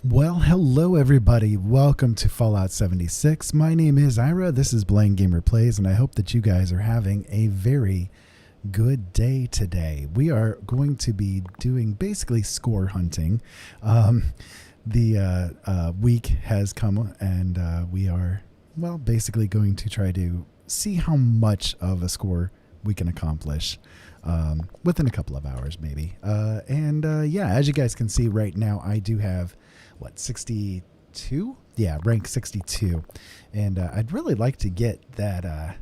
Well, hello everybody. Welcome to Fallout 76. My name is Ira. This is Blind Gamer Plays, and I hope that you guys are having a very good day today. We are going to be doing basically score hunting. The week has come, and we are, well, basically going to try to see how much of a score we can accomplish within a couple of hours, maybe. Yeah, as you guys can see right now, I do have 62? Yeah, rank 62. And I'd really like to get that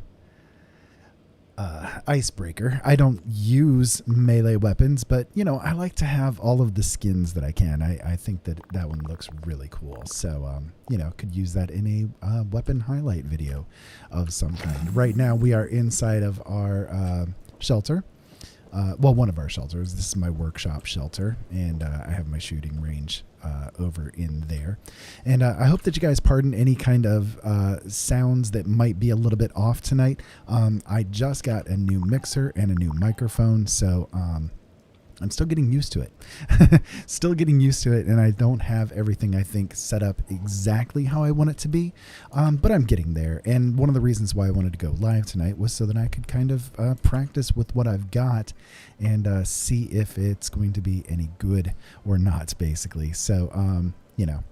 icebreaker. I don't use melee weapons, but, you know, I like to have all of the skins that I can. I think that that one looks really cool. So, you know, could use that in a weapon highlight video of some kind. Right now, we are inside of our shelter. Well, one of our shelters. This is my workshop shelter, and I have my shooting range over in there. And I hope that you guys pardon any kind of sounds that might be a little bit off tonight. I just got a new mixer and a new microphone, so I'm still getting used to it. And I don't have everything, I think, set up exactly how I want it to be, but I'm getting there. And one of the reasons why I wanted to go live tonight was so that I could kind of practice with what I've got and see if it's going to be any good or not, basically. So, you know,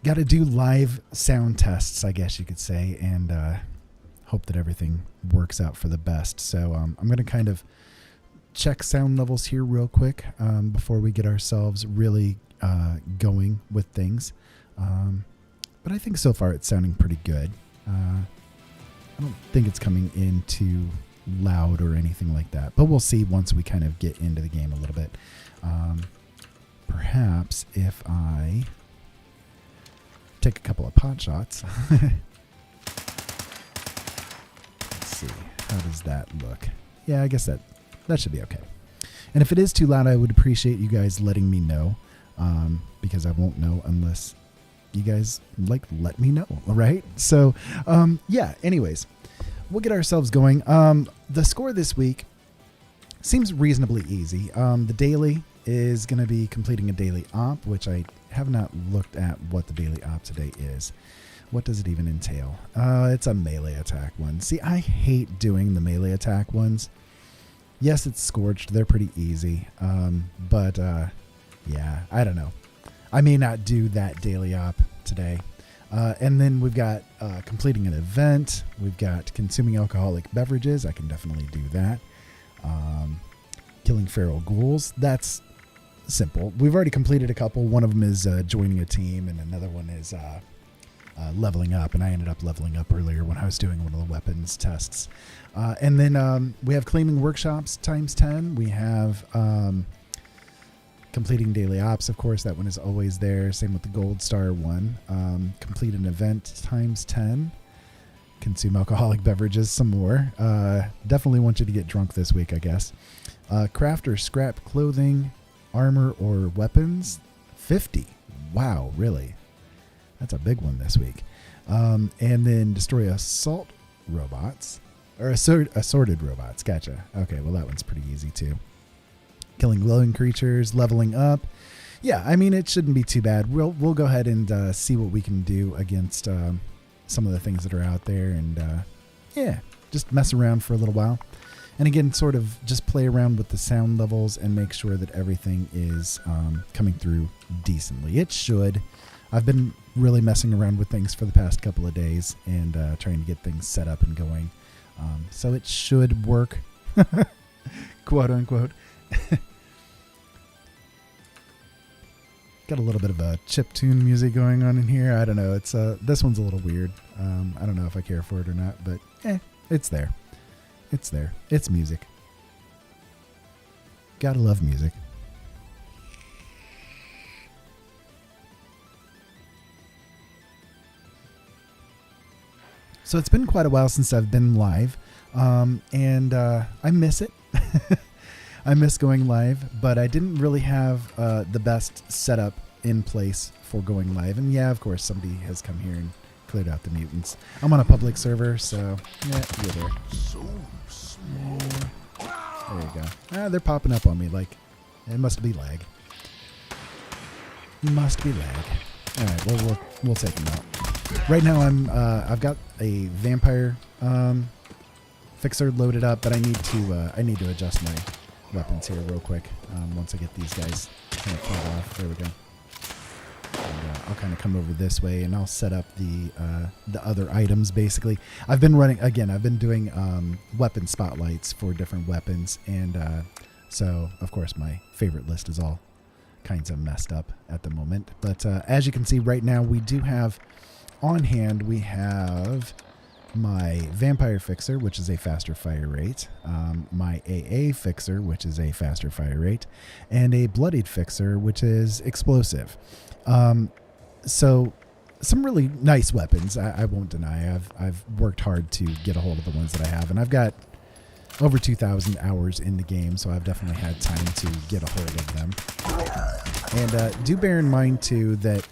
got to do live sound tests, I guess you could say, and hope that everything works out for the best. So I'm going to kind of check sound levels here real quick before we get ourselves really going with things. But I think so far it's sounding pretty good. I don't think it's coming in too loud or anything like that, but we'll see once we kind of get into the game a little bit. Perhaps if I take a couple of pot shots. Let's see, how does that look? Yeah, I guess that should be okay. And if it is too loud, I would appreciate you guys letting me know, because I won't know unless you guys let me know. All right. So, yeah, anyways, we'll get ourselves going. The score this week seems reasonably easy. The daily is going to be completing a daily op, which I have not looked at what the daily op today is. What does it even entail? It's a melee attack one. See, I hate doing the melee attack ones. Yes, it's scorched. They're pretty easy. But yeah, I don't know. I may not do that daily op today. And then we've got completing an event. We've got consuming alcoholic beverages. I can definitely do that. Killing feral ghouls. That's simple. We've already completed a couple. One of them is joining a team, and another one is leveling up, and I ended up leveling up earlier when I was doing one of the weapons tests. And then we have claiming workshops times 10. We have completing daily ops, of course. That one is always there. Same with the gold star one. Complete an event times 10. Consume alcoholic beverages some more. Definitely want you to get drunk this week, I guess. Craft or scrap clothing, armor, or weapons. 50. Wow, really? That's a big one this week. And then destroy assault robots. Or assorted robots. Gotcha. Okay, well, that one's pretty easy, too. Killing glowing creatures, leveling up. Yeah, I mean, it shouldn't be too bad. We'll go ahead and see what we can do against some of the things that are out there. And, yeah, just mess around for a little while. And again, sort of just play around with the sound levels and make sure that everything is coming through decently. It should. I've been really messing around with things for the past couple of days and trying to get things set up and going. So it should work, quote unquote. Got a little bit of a chiptune music going on in here. I don't know. It's this one's a little weird. I don't know if I care for it or not, but it's there. It's there. It's music. Gotta love music. So it's been quite a while since I've been live, and I miss it. I miss going live, but I didn't really have the best setup in place for going live. And yeah, of course, somebody has come here and cleared out the mutants. I'm on a public server, so yeah, you're there. So small. There you go. They're popping up on me like it must be lag. Must be lag. All right, well, we'll take him out. Right now, I've got a vampire fixer loaded up, but I need to adjust my weapons here real quick. Once I get these guys kind of killed off, there we go. And, I'll kind of come over this way, and I'll set up the other items. Basically, I've been doing weapon spotlights for different weapons, and so of course my favorite list is all kinds of messed up at the moment. But as you can see right now, we do have on hand, we have my vampire fixer, which is a faster fire rate, my AA fixer, which is a faster fire rate, and a bloodied fixer, which is explosive. So some really nice weapons. I won't deny. I've worked hard to get a hold of the ones that I have, and I've got over 2,000 hours in the game, so I've definitely had time to get a hold of them. And do bear in mind too that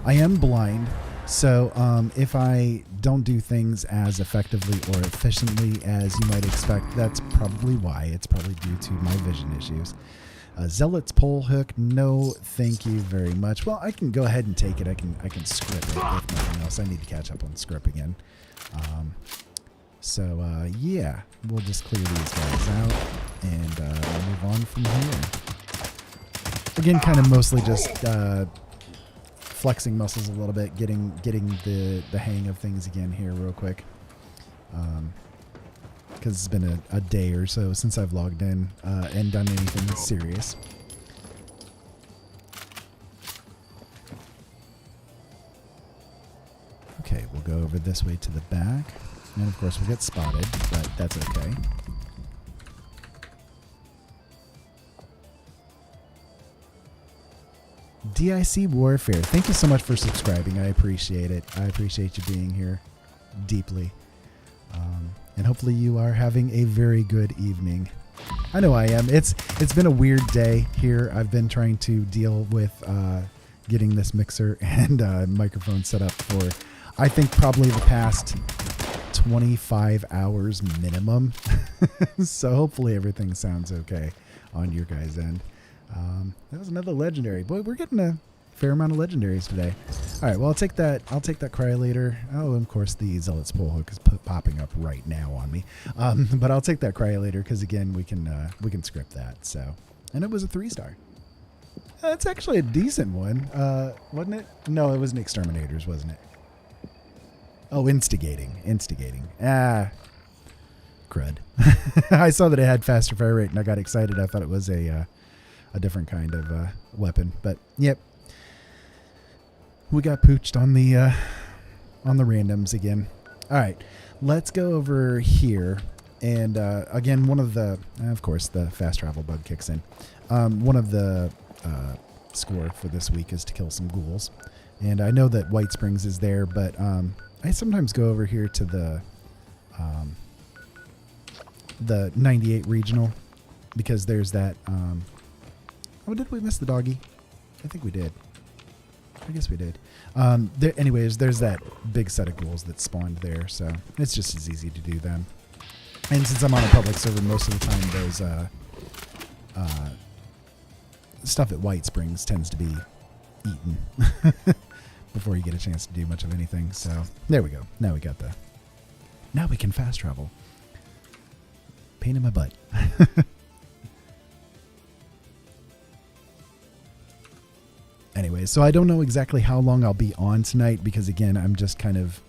I am blind, so if I don't do things as effectively or efficiently as you might expect, that's probably why. It's probably due to my vision issues. Zealot's pole hook, no thank you very much. Well, I can go ahead and take it. I can script it if nothing else. I need to catch up on script again. Yeah, we'll just clear these guys out and move on from here. Again, kind of mostly just flexing muscles a little bit, getting the hang of things again here real quick. Because it's been a day or so since I've logged in and done anything serious. Okay, we'll go over this way to the back. And of course we'll get spotted, but that's okay. DIC Warfare, thank you so much for subscribing. I appreciate it. I appreciate you being here deeply. And hopefully you are having a very good evening. I know I am. It's been a weird day here. I've been trying to deal with getting this mixer and microphone set up for, I think, probably the past 25 hours minimum. So hopefully everything sounds okay on your guys' end. That was another legendary. Boy, we're getting a fair amount of legendaries today. All right, well, I'll take that cryolator. Oh, and of course, the Zealot's pole hook is popping up right now on me. But I'll take that cryolator because again, we can script that. So, and it was a 3-star. That's actually a decent one, wasn't it? No, it was an Exterminator's, wasn't it? Oh, instigating. Ah, crud. I saw that it had faster fire rate, and I got excited. I thought it was a different kind of weapon, but yep. We got pooched on the randoms again. All right, let's go over here. And again, one of the, of course, the fast travel bug kicks in. One of the score for this week is to kill some ghouls. And I know that White Springs is there, but I sometimes go over here to the 98 regional because there's that. Oh, did we miss the doggy? I think we did. I guess we did. Anyways, there's that big set of ghouls that spawned there, so it's just as easy to do them. And since I'm on a public server, most of the time those stuff at White Springs tends to be eaten before you get a chance to do much of anything. So there we go. Now we got now we can fast travel. Pain in my butt. Anyway, so I don't know exactly how long I'll be on tonight because, again, I'm just kind of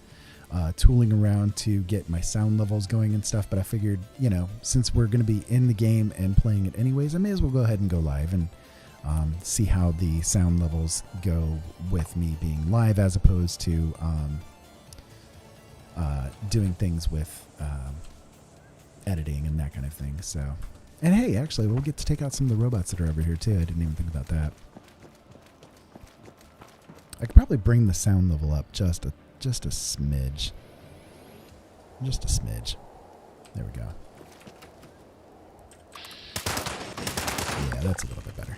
tooling around to get my sound levels going and stuff. But I figured, since we're going to be in the game and playing it anyways, I may as well go ahead and go live and see how the sound levels go with me being live as opposed to doing things with editing and that kind of thing. So, and hey, actually, we'll get to take out some of the robots that are over here, too. I didn't even think about that. I could probably bring the sound level up just a smidge. Just a smidge. There we go. Yeah, that's a little bit better.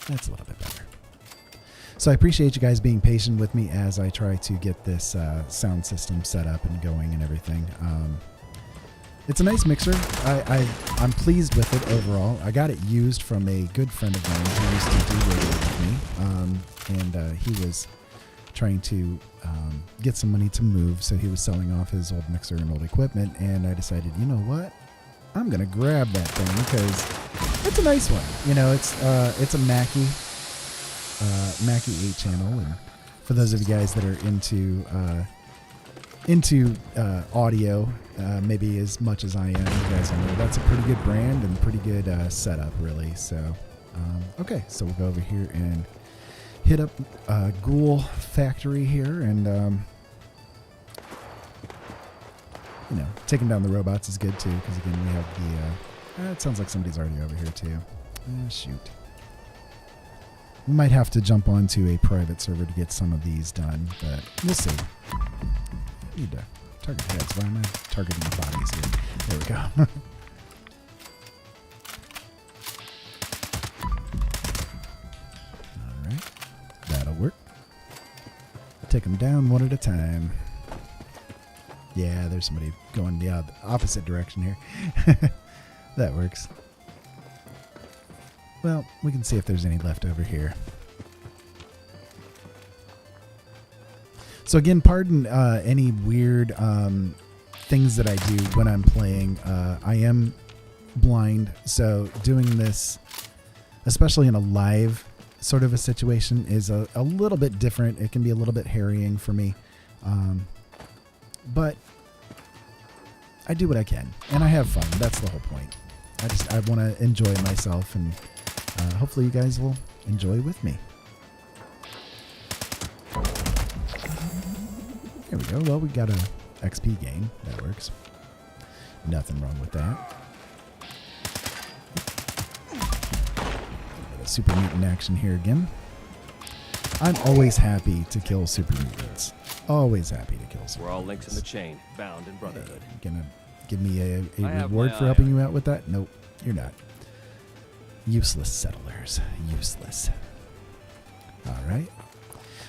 That's a little bit better. So I appreciate you guys being patient with me as I try to get this sound system set up and going and everything. It's a nice mixer. I'm pleased with it overall. I got it used from a good friend of mine who used to do radio with me, and he was trying to get some money to move, so he was selling off his old mixer and old equipment, and I decided, you know what? I'm going to grab that thing because it's a nice one. You know, it's a Mackie 8-channel, and for those of you guys that are into audio, maybe as much as I am, you guys will know that's a pretty good brand and pretty good setup, really. So, okay, so we'll go over here and hit up Ghoul Factory here, and you know, taking down the robots is good too, because again we have the. It sounds like somebody's already over here too. Shoot. We might have to jump onto a private server to get some of these done, but we'll see. I need to target heads. Why am I targeting the bodies here? There we go. Alright. That'll work. Take them down one at a time. Yeah, there's somebody going the opposite direction here. That works. Well, we can see if there's any left over here. So again, pardon any weird things that I do when I'm playing. I am blind, so doing this, especially in a live sort of a situation, is a little bit different. It can be a little bit harrying for me. But I do what I can, and I have fun. That's the whole point. I want to enjoy myself, and hopefully you guys will enjoy with me. There we go. Well, we got a XP gain. That works. Nothing wrong with that. Got a super mutant action here again. I'm always happy to kill super mutants. Always happy to kill super We're all mutants. links in the chain, bound in brotherhood. You gonna give me a reward for helping you out with that? Nope, you're not. Useless settlers. Useless. All right.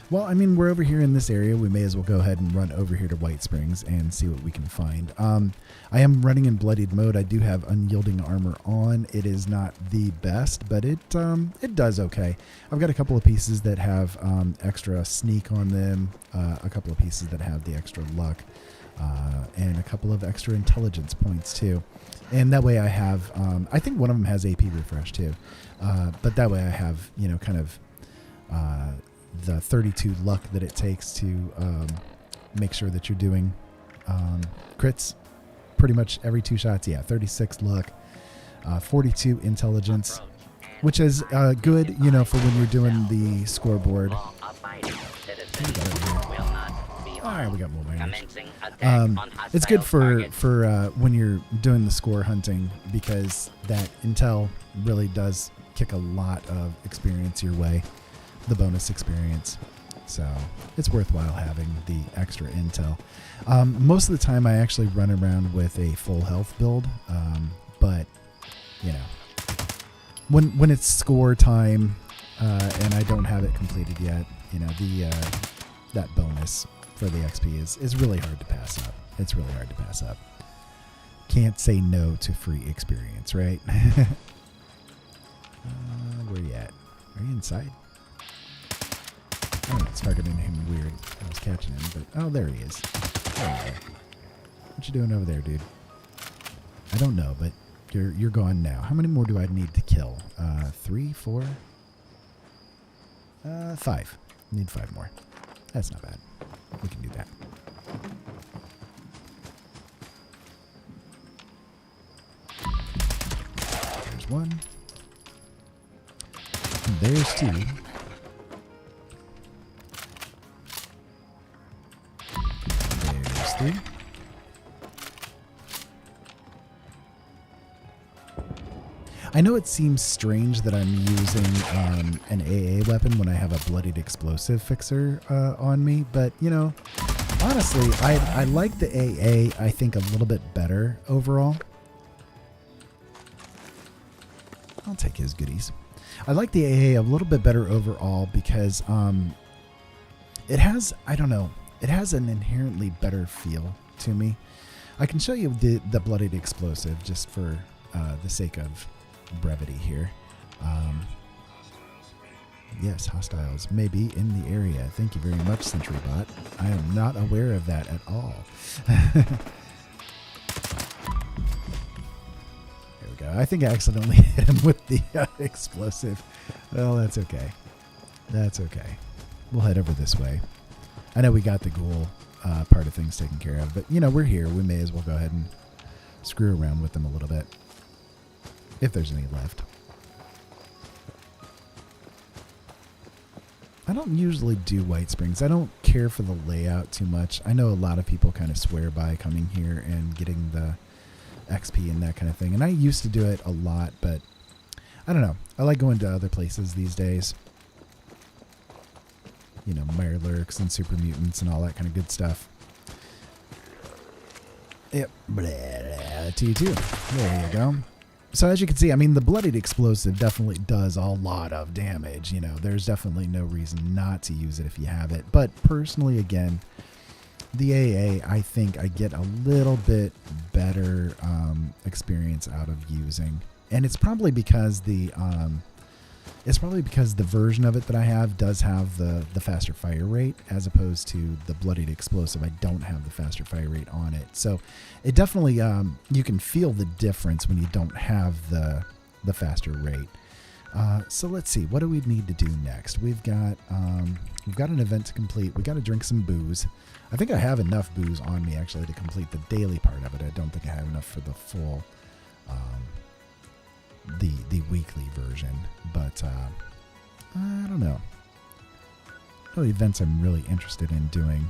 Well, I mean, we're over here in this area. We may as well go ahead and run over here to White Springs and see what we can find. I am running in bloodied mode. I do have unyielding armor on. It is not the best, but it does okay. I've got a couple of pieces that have extra sneak on them, a couple of pieces that have the extra luck, and a couple of extra intelligence points too. And that way I have, I think one of them has AP refresh too, but that way I have, you know, kind of the 32 luck that it takes to make sure that you're doing crits pretty much every 2 shots. Yeah, 36 luck, 42 intelligence, which is good, you know, for when you're doing the scoreboard. Alright, we got more miners. It's good for when you're doing the score hunting, because that intel really does kick a lot of experience your way. The bonus experience, so it's worthwhile having the extra intel. Most of the time I actually run around with a full health build, but you know, when it's score time and I don't have it completed yet, you know, the that bonus for the XP is really hard to pass up. It's really hard to pass up. Can't say no to free experience, right? Where you at? Are you inside? Oh, it's targeting him weird. I was catching him, but oh, there he is. There you are. What you doing over there, dude? I don't know, but you're gone now. How many more do I need to kill? 3, 4, 5. Need 5 more. That's not bad. We can do that. There's 1. And there's 2. There's 3. I know it seems strange that I'm using an AA weapon when I have a bloodied explosive fixer on me, but you know, honestly, I like the AA, I think, a little bit better overall. I'll take his goodies. I like the AA a little bit better overall because it has, I don't know, it has an inherently better feel to me. I can show you the bloodied explosive just for the sake of brevity here. Yes, hostiles may be in the area. Thank you very much, SentryBot. I am not aware of that at all. There we go. I think I accidentally hit him with the explosive. Well, that's okay. That's okay. We'll head over this way. I know we got the ghoul part of things taken care of, but, you know, we're here. We may as well go ahead and screw around with them a little bit, if there's any left. I don't usually do White Springs. I don't care for the layout too much. I know a lot of people kind of swear by coming here and getting the XP and that kind of thing, and I used to do it a lot, but I don't know. I like going to other places these days. You know, Mirelurks and Super Mutants and all that kind of good stuff. Yep. Blah, to you too. There you go. So as you can see, I mean, the bloodied explosive definitely does a lot of damage. You know, there's definitely no reason not to use it if you have it. But personally, again, the AA, I think I get a little bit better experience out of using. And it's probably because the version of it that I have does have the faster fire rate, as opposed to the bloodied explosive. I don't have the faster fire rate on it. So it definitely, you can feel the difference when you don't have the faster rate. So let's see, what do we need to do next? We've got an event to complete. We got to drink some booze. I think I have enough booze on me actually to complete the daily part of it. I don't think I have enough for the full, the weekly version, but I don't know. No events I'm really interested in doing.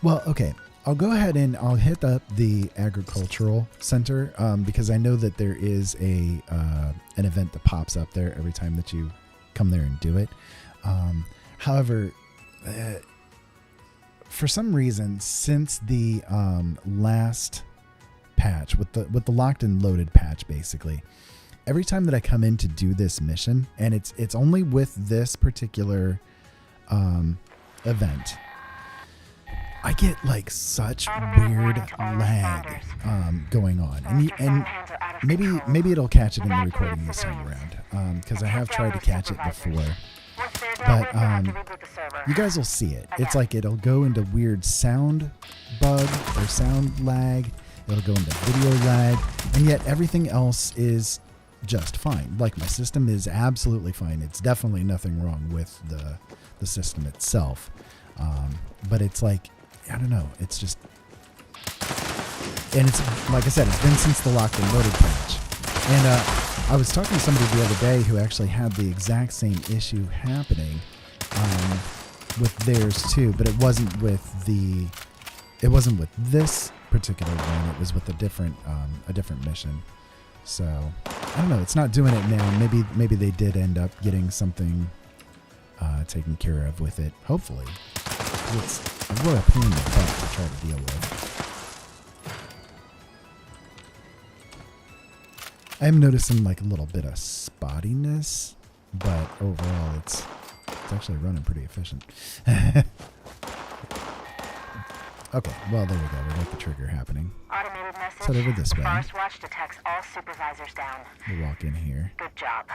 Well, okay. I'll go ahead and I'll hit up the agricultural center because I know that there is an event that pops up there every time that you come there and do it. However, for some reason, since the last patch with the locked and loaded patch, basically, every time that I come in to do this mission, and it's only with this particular event, I get like such weird lag going on, and maybe it'll catch it in the recording this time around, because I have tried to catch it before, but you guys will see it. It's like it'll go into weird sound bug or sound lag. It'll go into video lag, and yet everything else is just fine. Like, my system is absolutely fine. It's definitely nothing wrong with the system itself, but it's like, I don't know, it's just, and it's, like I said, it's been since the locked and loaded patch. And I was talking to somebody the other day who actually had the exact same issue happening with theirs too, but it wasn't with this particular one. It was with a different mission. So I don't know, it's not doing it now. Maybe they did end up getting something taken care of with it, hopefully. It's a real pain in the butt to try to deal with. I am noticing like a little bit of spottiness, but overall it's actually running pretty efficient. Okay, well, there we go. We got the trigger happening. Automated message. Let's head over this way. Forest Watch detects all supervisors down. We'll walk in here. Good job.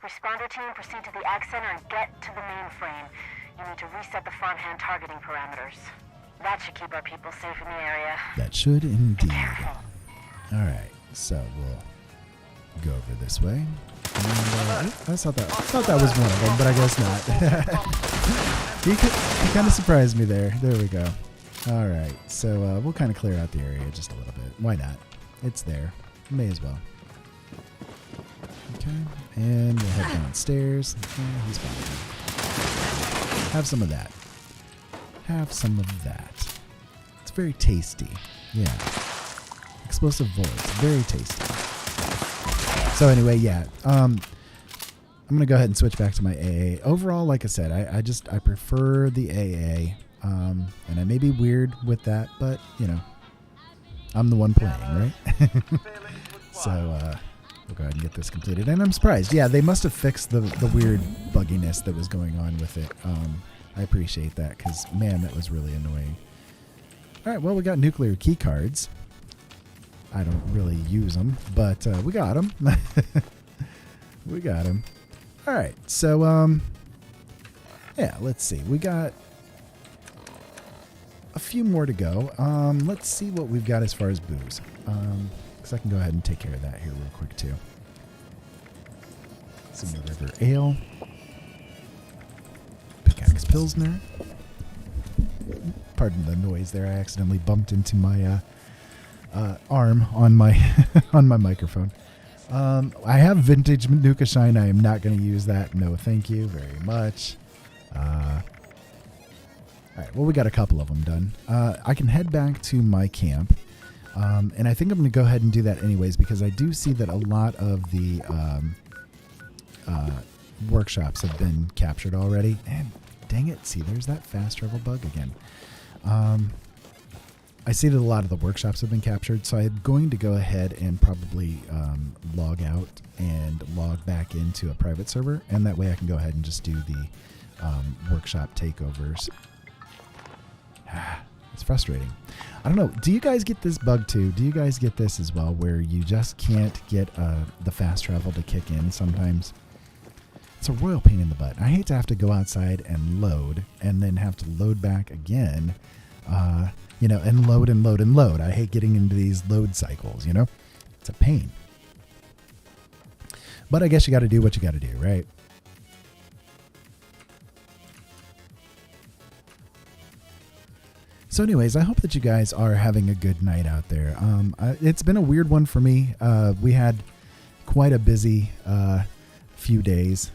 Responder team, proceed to the Ag Center and get to the mainframe. You need to reset the farmhand targeting parameters. That should keep our people safe in the area. That should indeed. Be careful. All right, so we'll go over this way. And, I thought that was one of them, but I guess not. He kind of surprised me there. There we go. All right, so we'll kind of clear out the area just a little bit. Why not? It's there. May as well. Okay, and we'll head downstairs. He's fine. Have some of that. Have some of that. It's very tasty. Yeah. Explosive bullets. Very tasty. So anyway, yeah. I'm going to go ahead and switch back to my AA. Overall, like I said, I prefer the AA. And I may be weird with that, but, you know, I'm the one playing, right? So we'll go ahead and get this completed. And I'm surprised. Yeah, they must have fixed the weird bugginess that was going on with it. I appreciate that because, man, that was really annoying. All right, well, we got nuclear key cards. I don't really use them, but we got them. We got them. All right, so, yeah, let's see. We got a few more to go. Let's see what we've got as far as booze. Because I can go ahead and take care of that here real quick, too. Some River Ale. Pickaxe Pilsner. Pardon the noise there. I accidentally bumped into my arm on my on my microphone. I have vintage Manuka Shine. I am not going to use that. No, thank you very much. All right. Well, we got a couple of them done. I can head back to my camp, and I think I'm going to go ahead and do that anyways because I do see that a lot of the workshops have been captured already. And dang it! See, there's that fast travel bug again. I see that a lot of the workshops have been captured, so I'm going to go ahead and probably log out and log back into a private server, and that way I can go ahead and just do the workshop takeovers. It's frustrating. I don't know. Do you guys get this bug too? Do you guys get this as well, where you just can't get the fast travel to kick in sometimes? It's a royal pain in the butt. I hate to have to go outside and load, and then have to load back again. And load and load and load. I hate getting into these load cycles, It's a pain. But I guess you got to do what you got to do, right? So anyways, I hope that you guys are having a good night out there. It's been a weird one for me. We had quite a busy few days.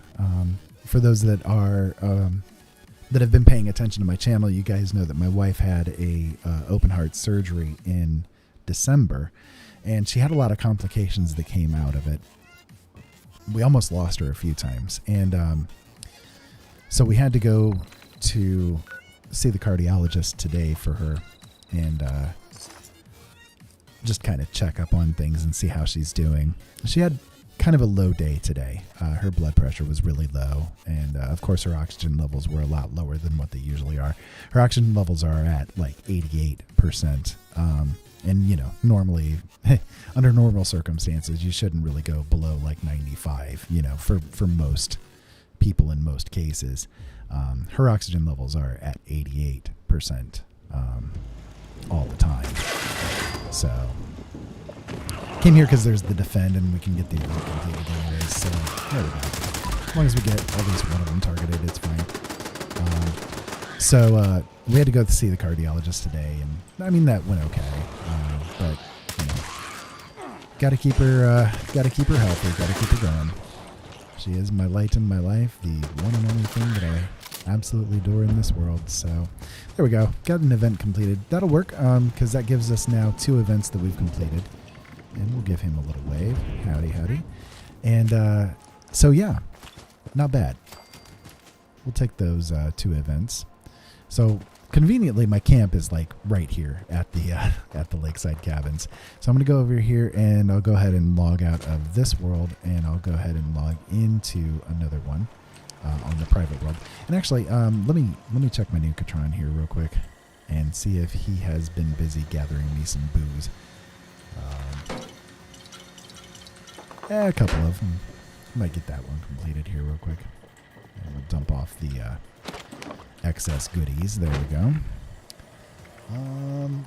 For those that are... that have been paying attention to my channel, you guys know that my wife had a open heart surgery in December, and she had a lot of complications that came out of it. We almost lost her a few times, and so we had to go to see the cardiologist today for her and just kind of check up on things and see how she's doing. She had kind of a low day today. Her blood pressure was really low, and of course her oxygen levels were a lot lower than what they usually are. Her oxygen levels are at like 88%, and normally under normal circumstances you shouldn't really go below like 95, for most people in most cases. Her oxygen levels are at 88% all the time. So came here because there's the defend, and we can get the event completed anyways. So there we go. As long as we get at least one of them targeted, it's fine. So we had to go see the cardiologist today, and I mean that went okay. But gotta keep her healthy, gotta keep her going. She is my light in my life, the one and only thing that I absolutely adore in this world. So there we go. Got an event completed. That'll work because that gives us now 2 events that we've completed. And we'll give him a little wave. Howdy, howdy. And so, yeah, not bad. We'll take those 2 events. So conveniently, my camp is like right here at the lakeside cabins. So I'm going to go over here, and I'll go ahead and log out of this world, and I'll go ahead and log into another one on the private world. And actually, let me check my new Katron here real quick and see if he has been busy gathering me some booze. A couple of them. Might get that one completed here real quick. And we'll dump off the excess goodies. There we go.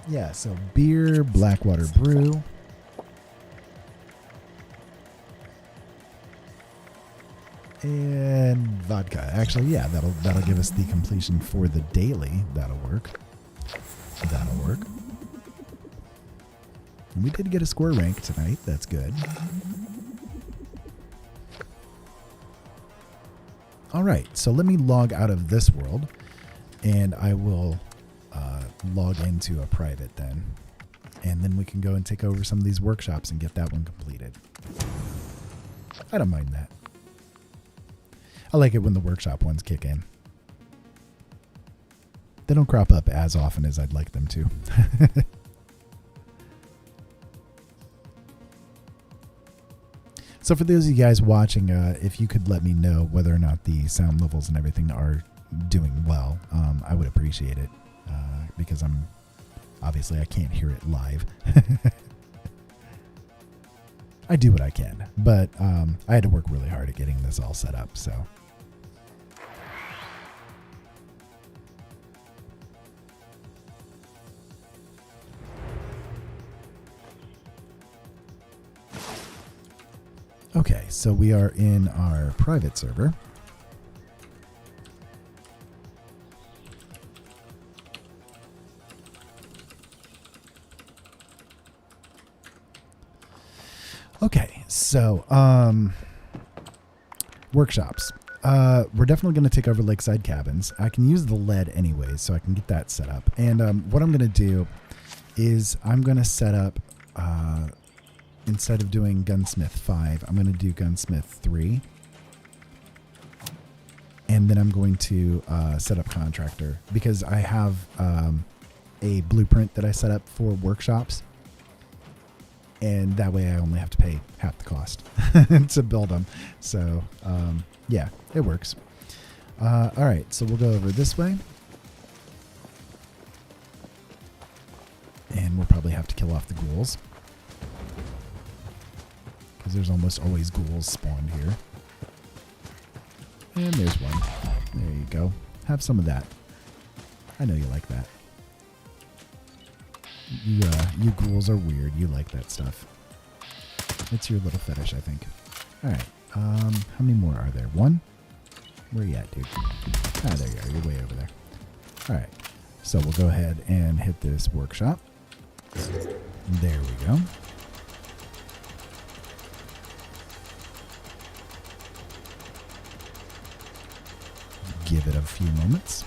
Yeah, so beer, Blackwater Brew. And vodka. Actually, yeah, that'll give us the completion for the daily. That'll work. That'll work. And we did get a score rank tonight. That's good. All right, so let me log out of this world, and I will log into a private then. And then we can go and take over some of these workshops and get that one completed. I don't mind that. I like it when the workshop ones kick in. They don't crop up as often as I'd like them to. So for those of you guys watching, if you could let me know whether or not the sound levels and everything are doing well, I would appreciate it, because obviously I can't hear it live. I do what I can, but I had to work really hard at getting this all set up, so. Okay, so we are in our private server. Okay, so workshops. We're definitely going to take over Lakeside Cabins. I can use the lead anyways, so I can get that set up. And what I'm going to do is I'm going to set up, instead of doing Gunsmith 5, I'm going to do Gunsmith 3. And then I'm going to set up Contractor, because I have a blueprint that I set up for workshops. And that way I only have to pay half the cost to build them. So, yeah, it works. All right, so we'll go over this way. And we'll probably have to kill off the ghouls, because there's almost always ghouls spawned here. And there's one. There you go. Have some of that. I know you like that. You ghouls are weird. You like that stuff. It's your little fetish, I think. All right. How many more are there? One? Where you at, dude? Ah, there you are. You're way over there. All right. So we'll go ahead and hit this workshop. There we go. Give it a few moments.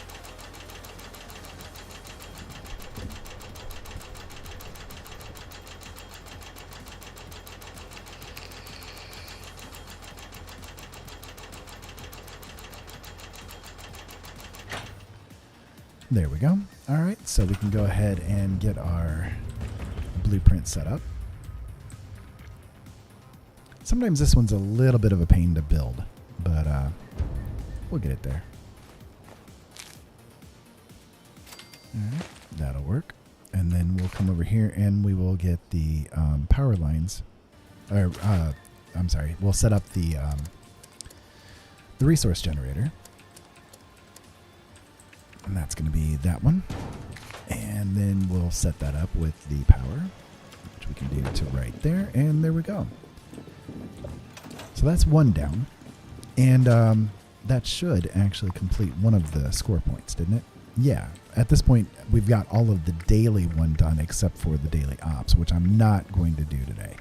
There we go. All right, so we can go ahead and get our blueprint set up. Sometimes this one's a little bit of a pain to build, but we'll get it there. All right, that'll work. And then we'll come over here and we will get the power lines. Or, I'm sorry, we'll set up the resource generator. And that's going to be that one. And then we'll set that up with the power, which we can do to right there. And there we go. So that's one down. And that should actually complete one of the score points, didn't it? Yeah. At this point, we've got all of the daily one done except for the daily ops, which I'm not going to do today.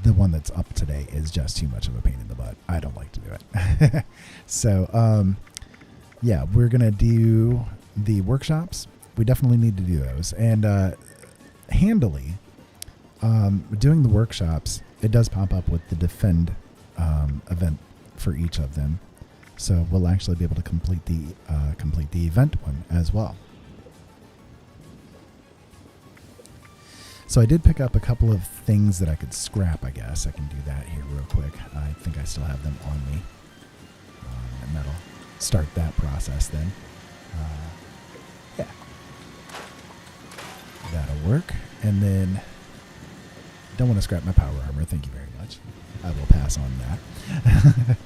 The one that's up today is just too much of a pain in the butt. I don't like to do it. So, yeah, we're going to do the workshops. We definitely need to do those. And handily, doing the workshops, it does pop up with the defend event for each of them. So we'll actually be able to complete the event one as well. So I did pick up a couple of things that I could scrap, I guess. I can do that here real quick. I think I still have them on me. And that'll start that process then. Yeah. That'll work. And then, don't want to scrap my power armor. Thank you very much. I will pass on that.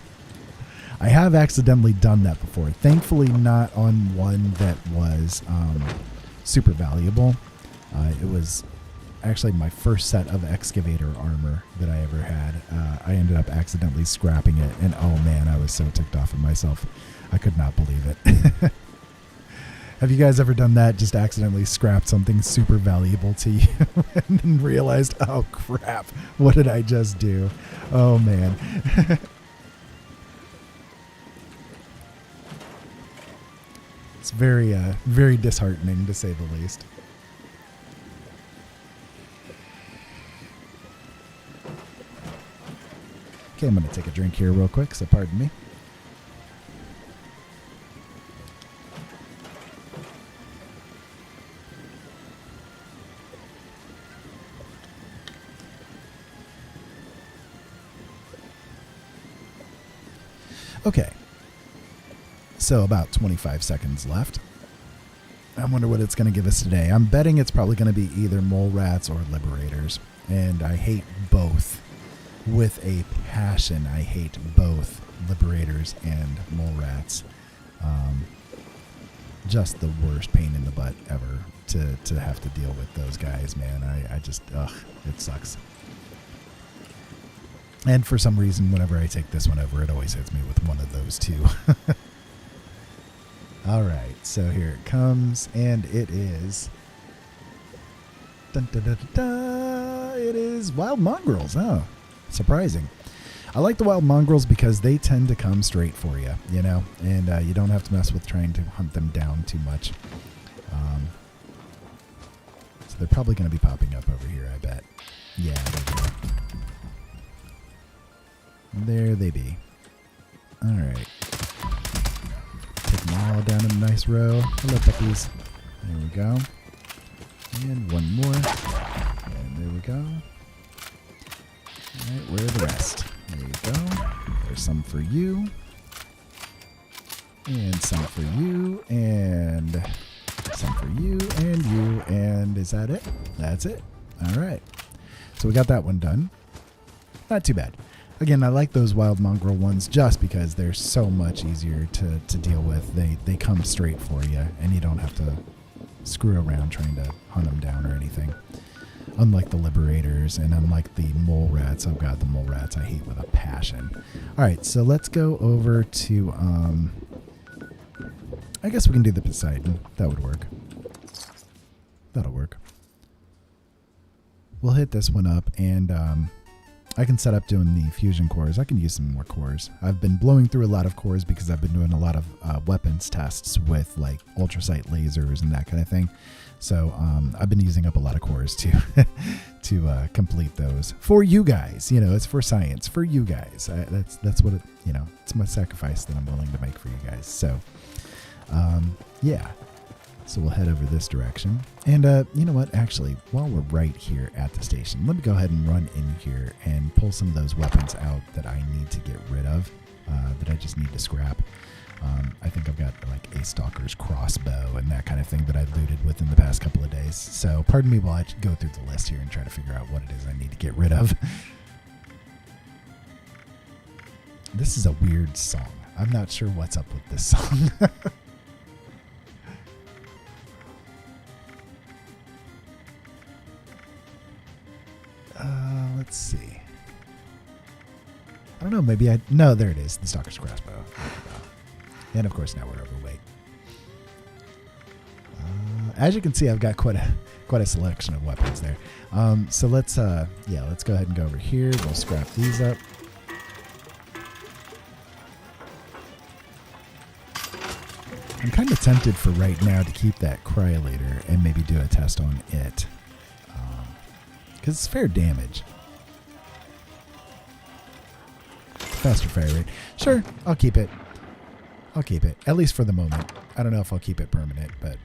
I have accidentally done that before. Thankfully not on one that was super valuable. It was actually my first set of excavator armor that I ever had. I ended up accidentally scrapping it, and oh man, I was so ticked off at myself. I could not believe it. Have you guys ever done that? Just accidentally scrapped something super valuable to you and then realized, oh crap, what did I just do? Oh man. It's very, very disheartening to say the least. Okay, I'm going to take a drink here real quick, so pardon me. Okay. So about 25 seconds left. I wonder what it's going to give us today. I'm betting it's probably going to be either mole rats or liberators. And I hate both with a passion. I hate both liberators and mole rats. Just the worst pain in the butt ever to have to deal with those guys, man. I just, it sucks. And for some reason, whenever I take this one over, it always hits me with one of those two. All right, so here it comes, and it is... Dun, dun, dun, dun, dun, it is wild mongrels. Oh, surprising. I like the wild mongrels because they tend to come straight for you, you know, and you don't have to mess with trying to hunt them down too much. So they're probably going to be popping up over here, I bet. Yeah, there they be. All right. Take them all down in a nice row. Hello, puppies. There we go. And one more. And there we go. All right, where are the rest? There you go. There's some for you. And some for you. And some for you. And you. And is that it? That's it. All right. So we got that one done. Not too bad. Again, I like those wild mongrel ones just because they're so much easier to deal with. They come straight for you, and you don't have to screw around trying to hunt them down or anything. Unlike the liberators and unlike the mole rats. Oh god, the mole rats I hate with a passion. Alright, so let's go over to, I guess we can do the Poseidon. That would work. That'll work. We'll hit this one up, and I can set up doing the fusion cores. I can use some more cores. I've been blowing through a lot of cores because I've been doing a lot of weapons tests with like ultrasight lasers and that kind of thing. So I've been using up a lot of cores to complete those for you guys. You know, it's for science, for you guys. That's what it. You know, it's my sacrifice that I'm willing to make for you guys. So yeah. So we'll head over this direction. And you know what? Actually, while we're right here at the station, let me go ahead and run in here and pull some of those weapons out that I need to get rid of, that I just need to scrap. I think I've got like a stalker's crossbow and that kind of thing that I looted within the past couple of days. So pardon me while I go through the list here and try to figure out what it is I need to get rid of. This is a weird song. I'm not sure what's up with this song. Let's see. I don't know. Maybe no, there it is. The stalker's crossbow. And of course, now we're overweight. As you can see, I've got quite a selection of weapons there. So let's let's go ahead and go over here. We'll scrap these up. I'm kind of tempted for right now to keep that cryolator and maybe do a test on it. Because it's fair damage. Faster fire rate. Sure, I'll keep it. I'll keep it. At least for the moment. I don't know if I'll keep it permanent, but...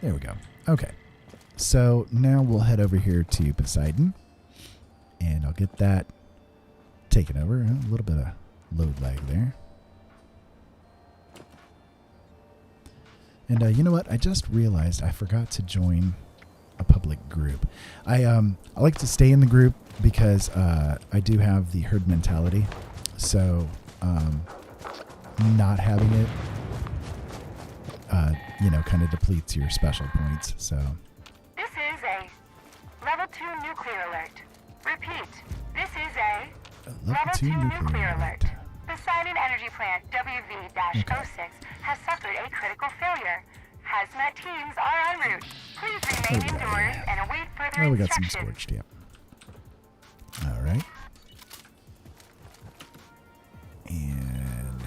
There we go. Okay. So now we'll head over here to Poseidon. And I'll get that taken over. A little bit of load lag there. And you know what? I just realized I forgot to join a public group. I like to stay in the group because I do have the herd mentality. So not having it, kind of depletes your special points. So this is a level 2 nuclear alert. Repeat, this is a level 2 nuclear alert. Poseidon Energy Plant WV-06 has suffered a critical failure. Hazmat teams are en route. Please remain indoors and await further instructions. We got some scorched, yep. All right. And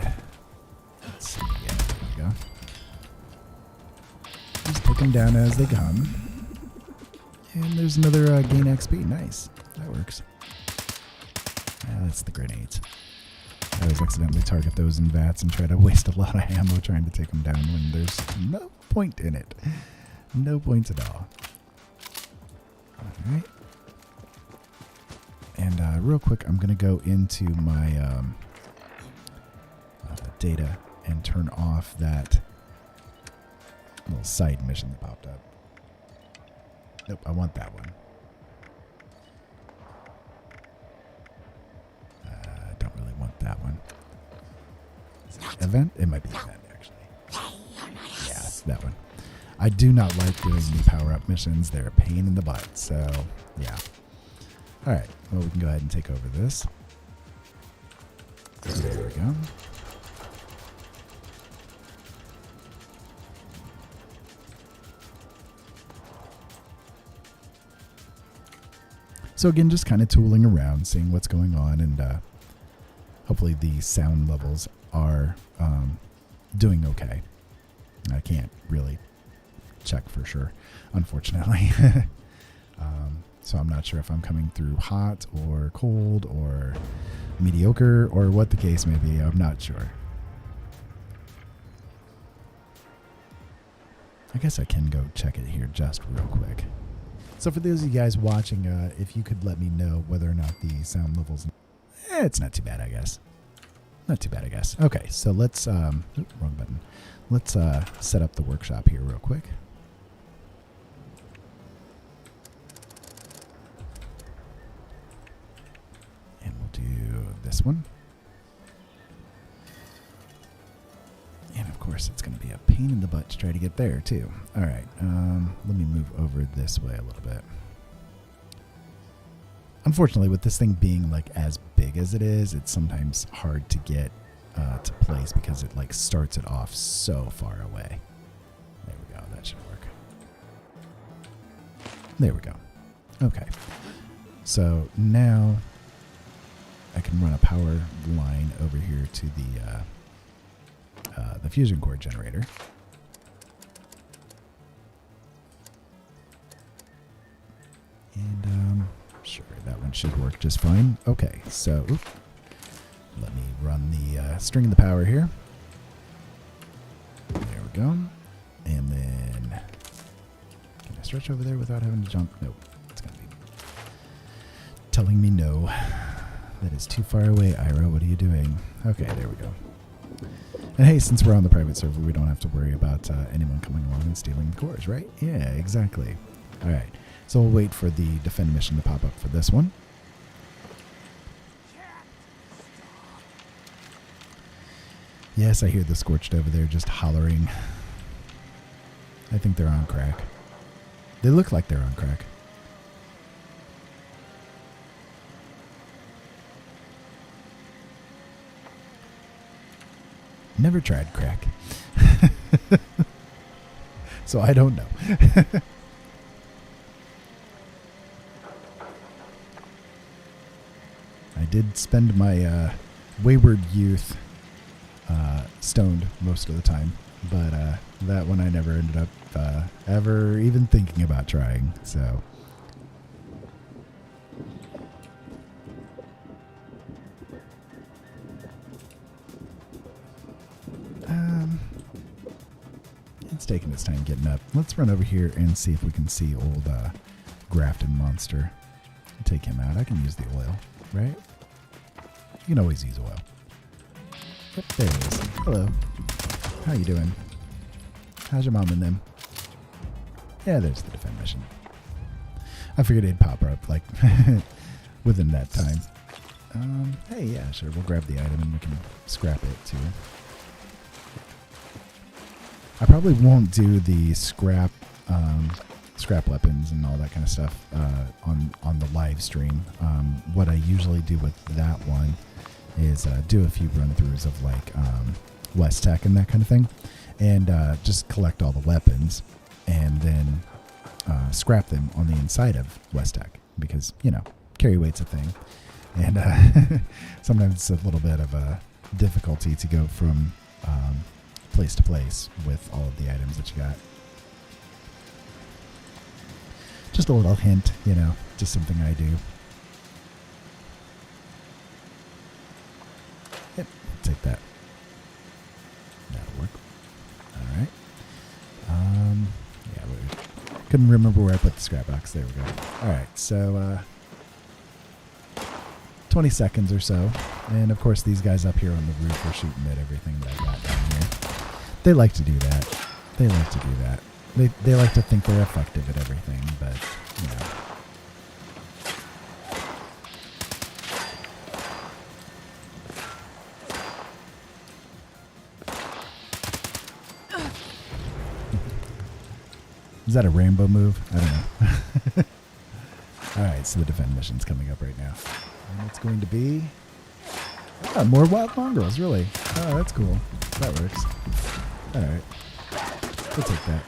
let's see. Yeah, there we go. Just take them down as they come. And there's another gain XP. Nice. That works. That's the grenades. I always accidentally target those in vats and try to waste a lot of ammo trying to take them down when there's no point in it. No points at all. Alright. And real quick, I'm going to go into my data and turn off that little side mission that popped up. Nope, I want that one. I don't really want that one. Is it event? It might be event, actually. Yeah, it's that one. I do not like doing new power-up missions. They're a pain in the butt, so yeah. Alright, well, we can go ahead and take over this. There we go. So again, just kind of tooling around, seeing what's going on, and hopefully the sound levels are doing okay. I can't really check for sure, unfortunately. So I'm not sure if I'm coming through hot or cold or mediocre or what the case may be. I'm not sure. I guess I can go check it here just real quick. So for those of you guys watching, if you could let me know whether or not the sound levels... it's not too bad, I guess. Not too bad, I guess. Okay, so let's... wrong button. Let's set up the workshop here real quick. And we'll do this one. And of course, it's going to be a pain in the butt to try to get there, too. All right, let me move over this way a little bit. Unfortunately, with this thing being like as big as it is, it's sometimes hard to get to place because it like starts it off so far away. There we go. That should work. There we go. Okay. So now I can run a power line over here to the fusion core generator. And sure, that one should work just fine. Okay, so let me run the string of the power here. There we go. And then can I stretch over there without having to jump? Nope. It's going to be telling me no. That is too far away, Ira. What are you doing? Okay, there we go. And hey, since we're on the private server, we don't have to worry about anyone coming along and stealing the cores, right? Yeah, exactly. All right. So we'll wait for the defend mission to pop up for this one. Yes, I hear the Scorched over there just hollering. I think they're on crack. They look like they're on crack. Never tried crack. So I don't know. I did spend my wayward youth stoned most of the time, but that one I never ended up ever even thinking about trying, so... It's taking its time getting up. Let's run over here and see if we can see old Grafton Monster. Take him out. I can use the oil, right? You can always use oil. Yep, there it is. Hello. How you doing? How's your mom and them? Yeah, there's the defend mission. I figured it'd pop up like within that time. Hey, yeah, sure. We'll grab the item and we can scrap it too. I probably won't do the scrap weapons and all that kind of stuff on the live stream. What I usually do with that one is do a few run-throughs of like West Tech and that kind of thing, and just collect all the weapons and then scrap them on the inside of West Tech because, you know, carry weight's a thing. And sometimes it's a little bit of a difficulty to go from place to place with all of the items that you got. Just a little hint, you know, just something I do. Yep, take that. That'll work. All right. Yeah, we couldn't remember where I put the scrap box. There we go. All right, so 20 seconds or so. And of course, these guys up here on the roof are shooting at everything that I got down here. They like to do that. They like to do that. They like to think they're effective at everything, but, you know. Is that a rainbow move? I don't know. Alright, so the defend mission's coming up right now. And it's going to be... Oh, more wild mongrels, really. Oh, that's cool. That works. Alright. We'll take that.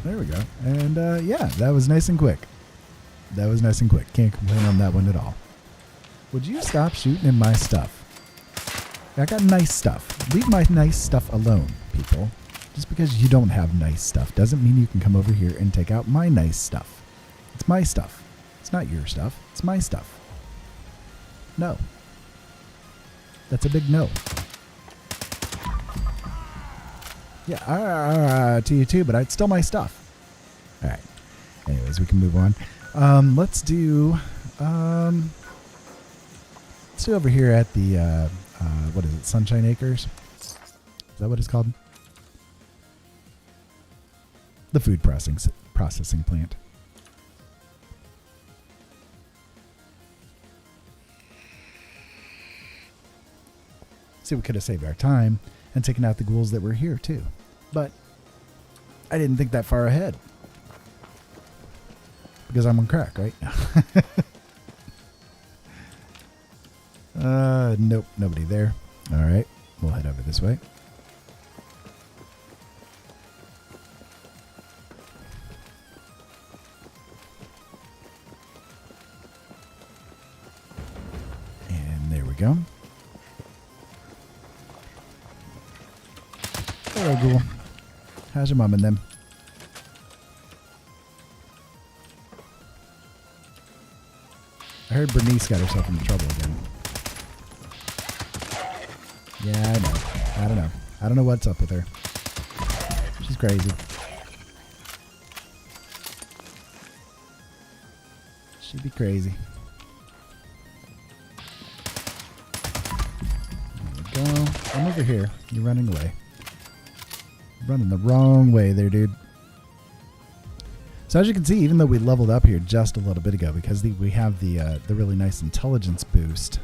There we go. And, yeah, that was nice and quick. That was nice and quick. Can't complain on that one at all. Would you stop shooting in my stuff? I got nice stuff. Leave my nice stuff alone, people. Just because you don't have nice stuff doesn't mean you can come over here and take out my nice stuff. It's my stuff. It's not your stuff. It's my stuff. No. That's a big no. Yeah, to you too, but it's still my stuff. All right. Anyways, we can move on. Let's do over here at the what is it? Sunshine Acres. Is that what it's called? The food processing plant. See, we could have saved our time and taken out the ghouls that were here too, but I didn't think that far ahead because I'm on crack, right? Nope, nobody there. All right, we'll head over this way. Go. Hello, ghoul. How's your mom and them? I heard Bernice got herself into trouble again. Yeah, I know. I don't know. I don't know what's up with her. She's crazy. She'd be crazy. Go. I'm over here. You're running away. Running the wrong way there, dude. So as you can see, even though we leveled up here just a little bit ago, because we have the really nice intelligence boost,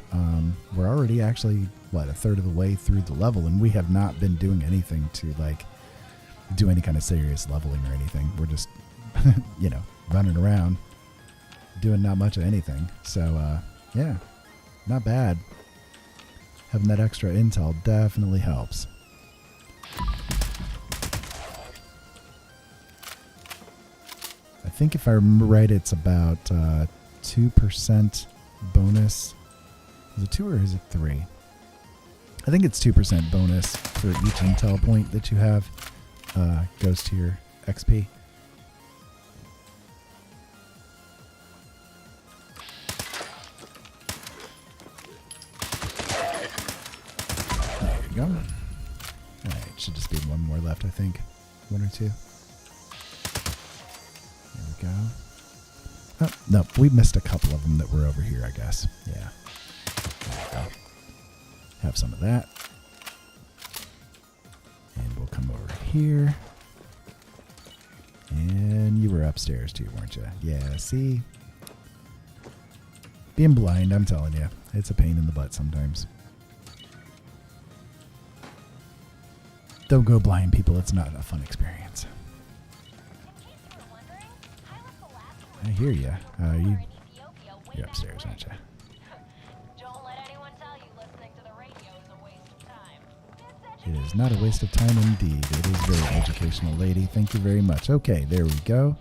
we're already actually, what, a third of the way through the level, and we have not been doing anything to, like, do any kind of serious leveling or anything. We're just, you know, running around, doing not much of anything. So, yeah, not bad. Having that extra intel definitely helps. I think if I remember right, it's about 2% bonus. Is it 2 or is it 3? I think it's 2% bonus for each intel point that you have goes to your XP. Go. Alright, should just be one more left, I think. 1 or 2. There we go. Oh, no, we missed a couple of them that were over here, I guess. Yeah. There we go. Have some of that. And we'll come over here. And you were upstairs too, weren't you? Yeah, see? Being blind, I'm telling you. It's a pain in the butt sometimes. Don't go blind, people. It's not a fun experience. I hear you. You're upstairs, aren't you? Don't let anyone tell you listening to the radio is a waste of time. It is not a waste of time indeed. It is very educational, lady. Thank you very much. Okay, there we go.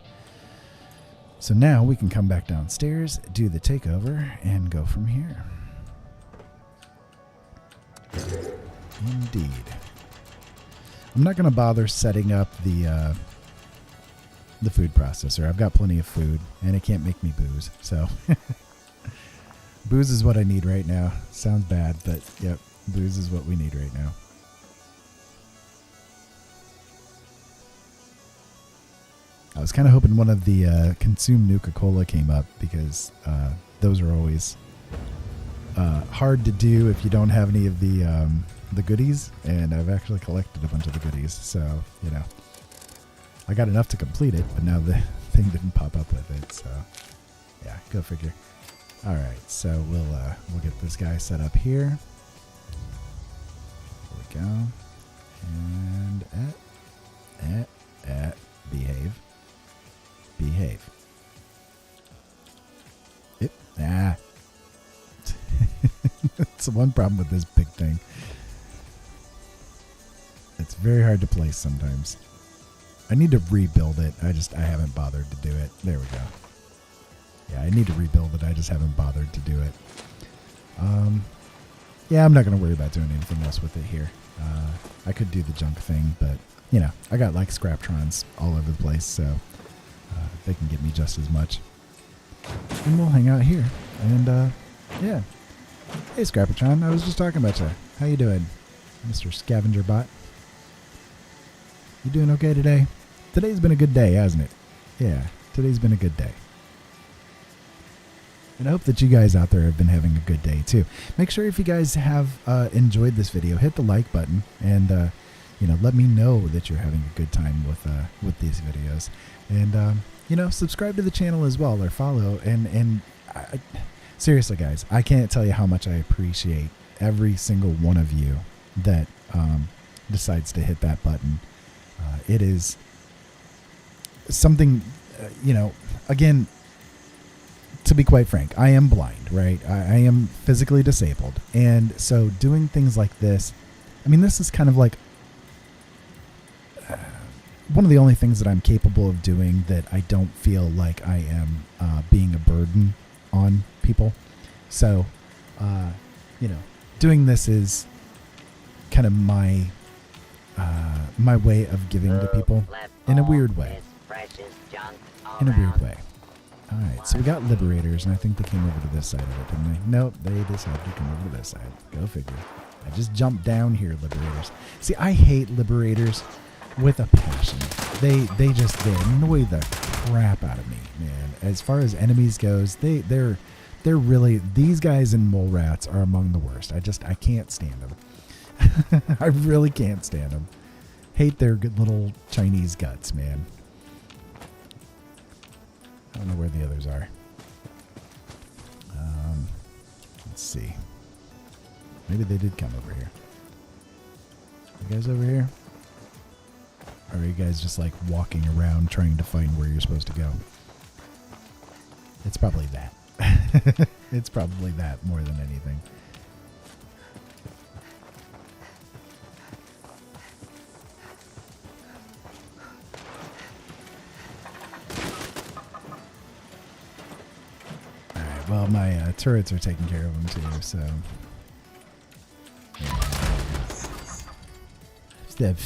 So now we can come back downstairs, do the takeover, and go from here. Indeed. I'm not going to bother setting up the food processor. I've got plenty of food, and it can't make me booze. So booze is what I need right now. Sounds bad, but yep, booze is what we need right now. I was kind of hoping one of the consume Nuka-Cola came up because those are always hard to do if you don't have any of the goodies, and I've actually collected a bunch of the goodies, so I got enough to complete it, but now the thing didn't pop up with it, so yeah, go figure. All right, so we'll get this guy set up here. There we go, and behave. Yep. That's the one problem with this big thing. It's very hard to place sometimes. I need to rebuild it. I haven't bothered to do it. There we go. Yeah, I need to rebuild it. I just haven't bothered to do it. Yeah, I'm not going to worry about doing anything else with it here. I could do the junk thing, but, I got like Scraptrons all over the place, so they can get me just as much. And we'll hang out here. And, yeah. Hey, Scrapatron, I was just talking about you. How you doing, Mr. Scavenger Bot? You doing okay today? Today's been a good day, hasn't it? Yeah, today's been a good day. And I hope that you guys out there have been having a good day too. Make sure if you guys have enjoyed this video, hit the like button and let me know that you're having a good time with these videos. And subscribe to the channel as well, or follow. And seriously, guys, I can't tell you how much I appreciate every single one of you that decides to hit that button. It is something, again, to be quite frank, I am blind, right? I am physically disabled. And so doing things like this, this is kind of like one of the only things that I'm capable of doing that I don't feel like I am being a burden on people. So, doing this is kind of my way of giving to people in a weird way. In a weird way. All right, so we got Liberators, and I think they came over to this side of it, didn't they? Nope, they decided to come over to this side. Go figure. I just jumped down here, Liberators. See, I hate Liberators with a passion. They annoy the crap out of me, man. As far as enemies goes, they're really, these guys and mole rats are among the worst. I can't stand them. I really can't stand them. Hate their good little Chinese guts, man. I don't know where the others are. Let's see. Maybe they did come over here. You guys over here? Or are you guys just like walking around trying to find where you're supposed to go? It's probably that. It's probably that more than anything. Alright, well, my turrets are taking care of them too, so... Step,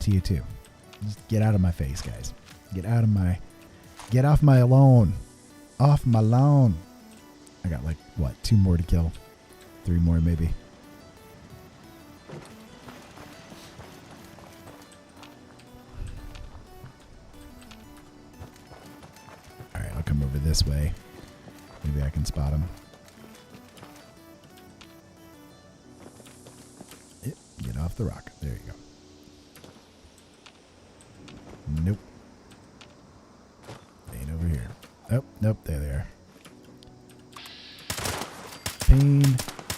you too. Just get out of my face, guys. Get off my lawn. Off my lawn. I got like, what, 2 more to kill? 3 more, maybe. Alright, I'll come over this way. Maybe I can spot him. Yep, get off the rock. There you go. Nope. Ain't over here. Oh, nope, there they are. Pain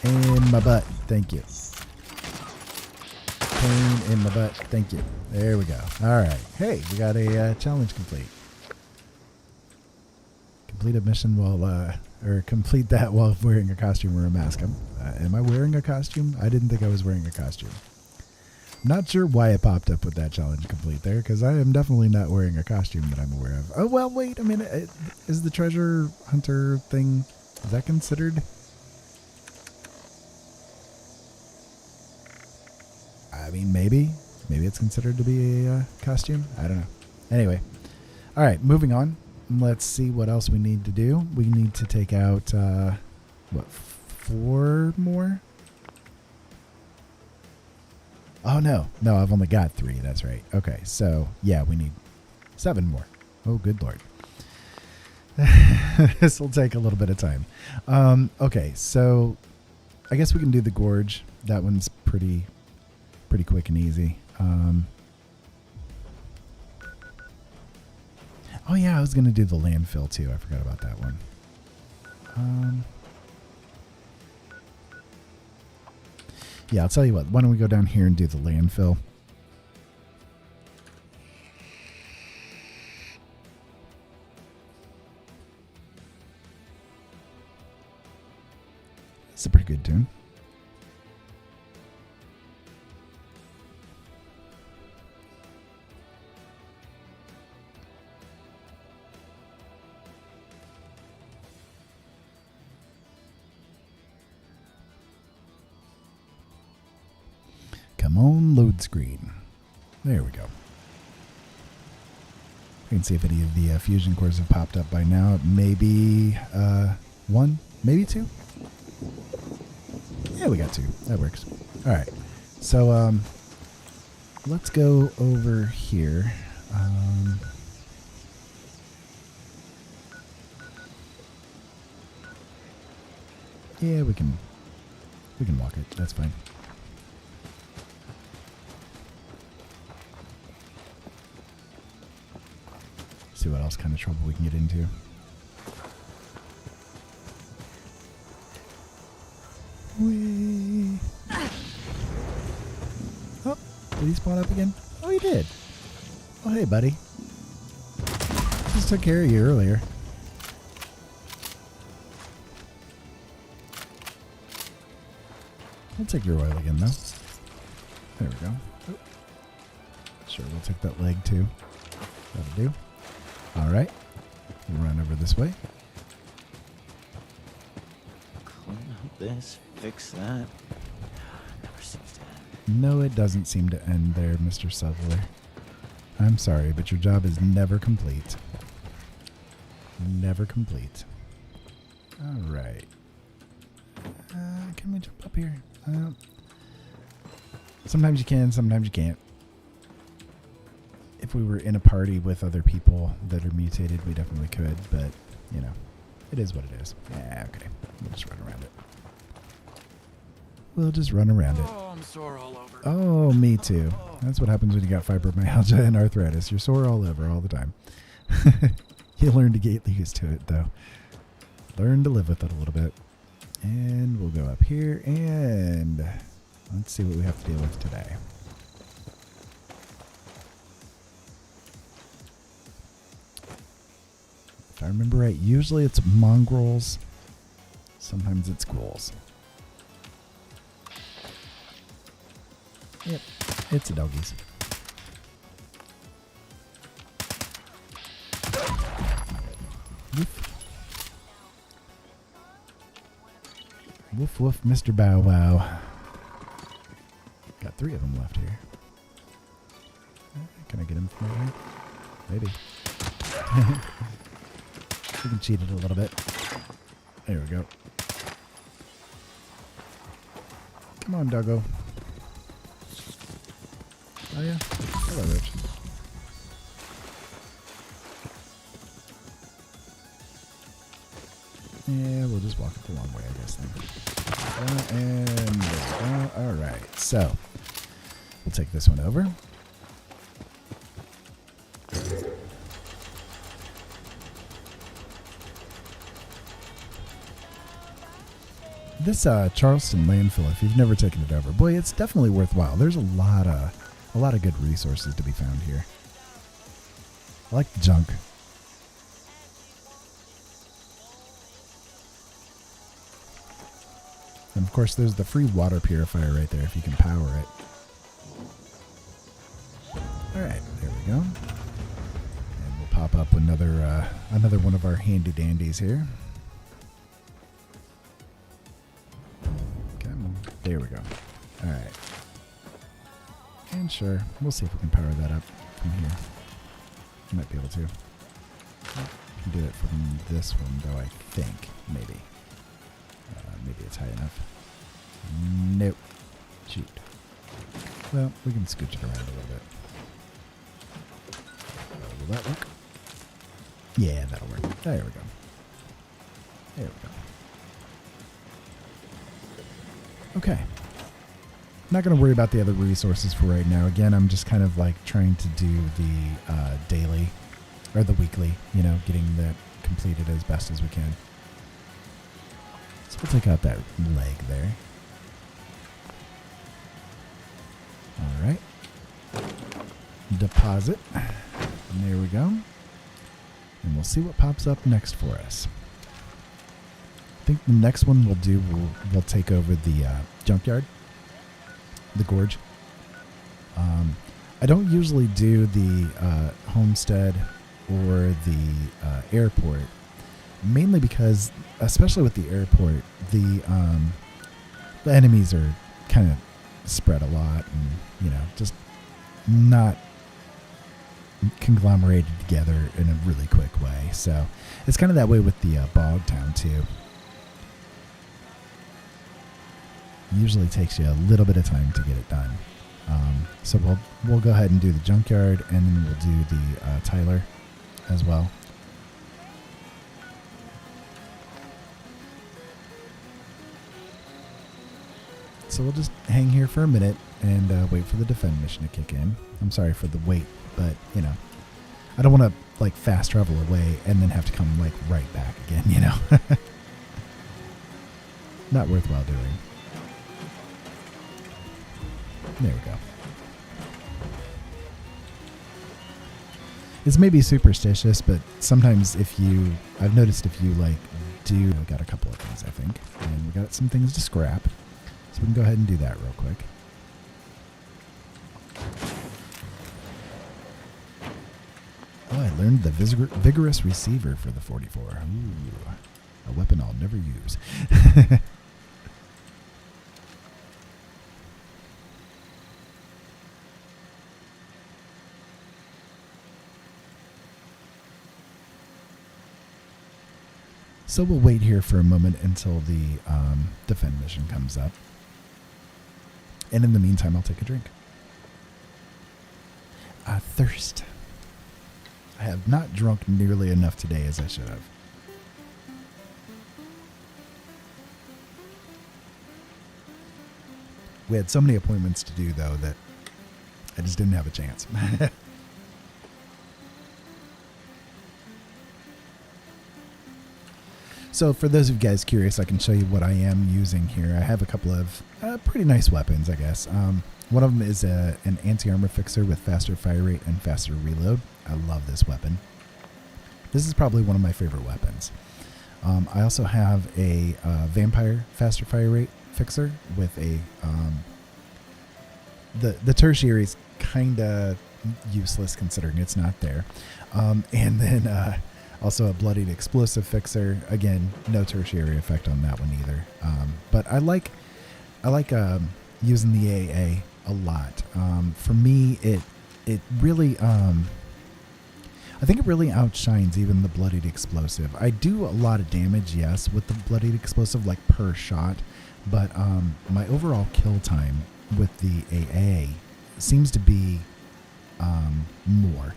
in my butt. Thank you. Pain in my butt. Thank you. There we go. All right. Hey, we got a challenge complete. Complete a mission while, or complete that while wearing a costume or a mask. Am I wearing a costume? I didn't think I was wearing a costume. Not sure why it popped up with that challenge complete there, because I am definitely not wearing a costume that I'm aware of. Oh, well, wait a minute. Is the treasure hunter thing, is that considered? I mean, maybe. Maybe it's considered to be a costume. I don't know. Anyway. All right, moving on. Let's see what else we need to do. We need to take out, what, 4 more? Oh, no. No, I've only got 3. That's right. Okay, so, yeah, we need 7 more. Oh, good Lord. This will take a little bit of time. Okay, so I guess we can do the gorge. That one's pretty quick and easy. Oh yeah, I was going to do the landfill too. I forgot about that one. Yeah, I'll tell you what. Why don't we go down here and do the landfill? It's a pretty good tune. Come on, load screen. There we go. We can see if any of the fusion cores have popped up by now. Maybe one, maybe two. Yeah, we got two. That works. All right. So let's go over here. Yeah, we can walk it. That's fine. See what else kind of trouble we can get into. Whee. Oh, did he spawn up again? Oh, he did. Oh, hey, buddy. Just took care of you earlier. I'll take your oil again, though. There we go. Oh. Sure, we'll take that leg, too. That'll do. All right. We'll run over this way. Clean up this, fix that. Never seems to end. No, it doesn't seem to end there, Mr. Subbler. I'm sorry, but your job is never complete. Never complete. All right. Can we jump up here? Sometimes you can, sometimes you can't. If we were in a party with other people that are mutated, we definitely could, but, you know, it is what it is. Yeah, okay. We'll just run around it. We'll just run around it. Oh, I'm sore all over. Oh, me too. That's what happens when you got fibromyalgia and arthritis. You're sore all over all the time. You learn to get used to it, though. Learn to live with it a little bit. And we'll go up here, and let's see what we have to deal with today. If I remember right, usually it's mongrels. Sometimes it's ghouls. Yep, it's the doggies. Woof. Woof woof, Mr. Bow Wow. Got 3 of them left here. Can I get him from over here? Maybe. We can cheat it a little bit. There we go. Come on, doggo. Oh yeah? Hello, Rich. Yeah, we'll just walk it the long way, I guess, then. Alright, so we'll take this one over. This Charleston landfill, if you've never taken it over, boy, it's definitely worthwhile. There's a lot of good resources to be found here. I like the junk. And of course, there's the free water purifier right there if you can power it. All right, there we go. And we'll pop up another one of our handy dandies here. Come on. There we go. All right. And sure, we'll see if we can power that up from here. Might be able to. We can do it from this one, though, I think. Maybe. Maybe it's high enough. Nope. Shoot. Well, we can scooch it around a little bit. Will that work? Yeah, that'll work. There we go. There we go. Okay. Not going to worry about the other resources for right now. Again, I'm just kind of like trying to do the daily or the weekly, you know, getting that completed as best as we can. So we'll take out that leg there. All right. Deposit. And there we go. And we'll see what pops up next for us. I think the next one we'll do, we'll take over the junkyard, the gorge. I don't usually do the homestead or the airport, mainly because, especially with the airport, the enemies are kind of spread a lot and, you know, just not conglomerated together in a really quick way. So it's kind of that way with the bog town too. Usually takes you a little bit of time to get it done. So we'll go ahead and do the junkyard, and then we'll do the Tyler as well. So we'll just hang here for a minute and wait for the defend mission to kick in. I'm sorry for the wait, but you know, I don't want to like fast travel away and then have to come like right back again, you know. Not worthwhile doing. There we go. It's maybe superstitious, but sometimes I've noticed if you like we got a couple of things, I think, and we got some things to scrap. So we can go ahead and do that real quick. Oh, I learned the vigorous receiver for the 44. Ooh, a weapon I'll never use. So we'll wait here for a moment until the defend mission comes up. And in the meantime, I'll take a drink. Thirst. I have not drunk nearly enough today as I should have. We had so many appointments to do, though, that I just didn't have a chance. So for those of you guys curious, I can show you what I am using here. I have a couple of pretty nice weapons, I guess. One of them is an anti-armor fixer with faster fire rate and faster reload. I love this weapon. This is probably one of my favorite weapons. I also have a vampire faster fire rate fixer with a... the tertiary is kind of useless considering it's not there. And then... also a bloodied explosive fixer. Again, no tertiary effect on that one either. But I like using the AA a lot. For me, it really I think it really outshines even the bloodied explosive. I do a lot of damage, yes, with the bloodied explosive, like per shot. But my overall kill time with the AA seems to be more.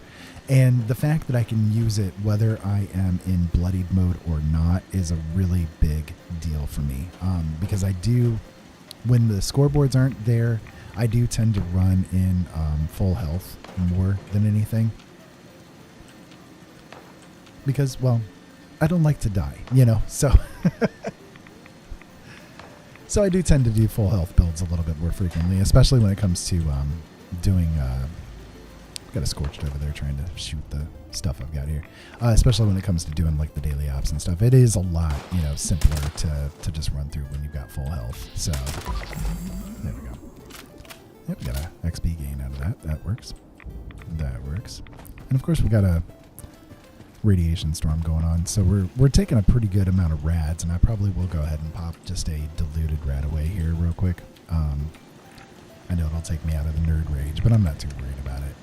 And the fact that I can use it whether I am in bloodied mode or not is a really big deal for me. Because I do, when the scoreboards aren't there, I do tend to run in full health more than anything. Because, well, I don't like to die, you know, so... So I do tend to do full health builds a little bit more frequently, especially when it comes to doing... got a scorched over there trying to shoot the stuff I've got here, especially when it comes to doing like the daily ops and stuff. It is a lot, you know, simpler to just run through when you've got full health. So there we go. Yep, we got a XP gain out of that. That works. That works. And of course we got a radiation storm going on, so we're taking a pretty good amount of rads, and I probably will go ahead and pop just a diluted rad away here real quick. I know it'll take me out of the nerd rage, but I'm not too worried about it.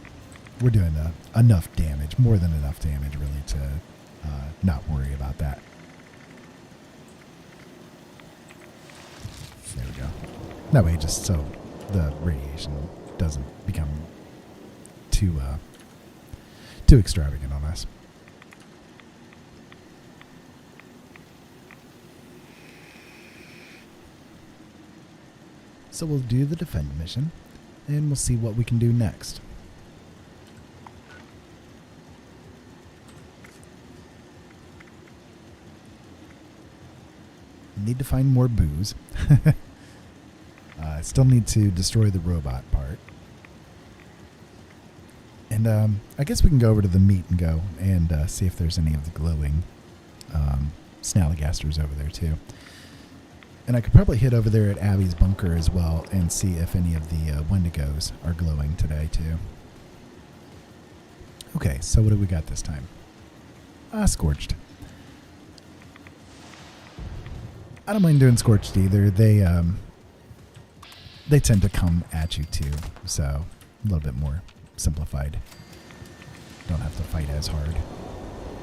We're doing enough damage, more than enough damage, really, to not worry about that. There we go. That way, just so the radiation doesn't become too extravagant on us. So we'll do the defend mission, and we'll see what we can do next. Need to find more booze. Still need to destroy the robot part. And I guess we can go over to the meat and go and see if there's any of the glowing snallygasters over there too. And I could probably hit over there at Abby's bunker as well and see if any of the Wendigos are glowing today too. Okay, so what do we got this time? Scorched. I don't mind doing Scorched either. They tend to come at you too, so a little bit more simplified. Don't have to fight as hard.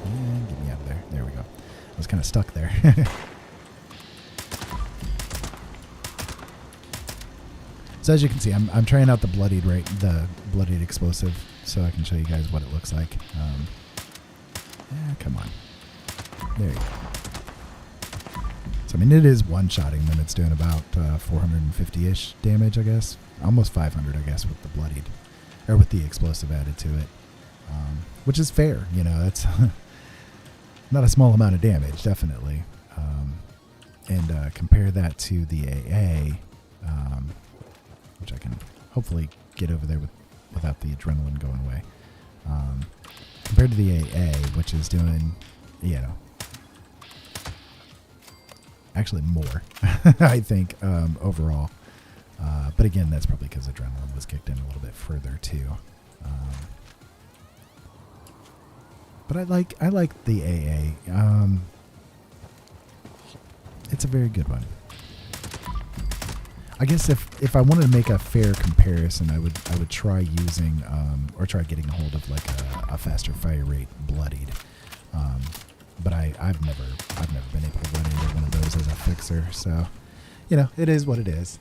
And get me out of there. There we go. I was kind of stuck there. So as you can see, I'm trying out the bloodied explosive, so I can show you guys what it looks like. Come on. There you go. So I mean, it is one-shotting them. It's doing about 450-ish damage, I guess. Almost 500, I guess, with the bloodied, or with the explosive added to it, which is fair. You know, that's not a small amount of damage, definitely. And compare that to the AA, which I can hopefully get over there without the adrenaline going away. Compared to the AA, which is doing, you know, actually more, I think, overall. But again, that's probably because adrenaline was kicked in a little bit further too. But I like the AA. It's a very good one. I guess if I wanted to make a fair comparison, I would try using or try getting a hold of like a faster fire rate bloodied. But I've never been able to run into one of those as a fixer. So, you know, it is what it is.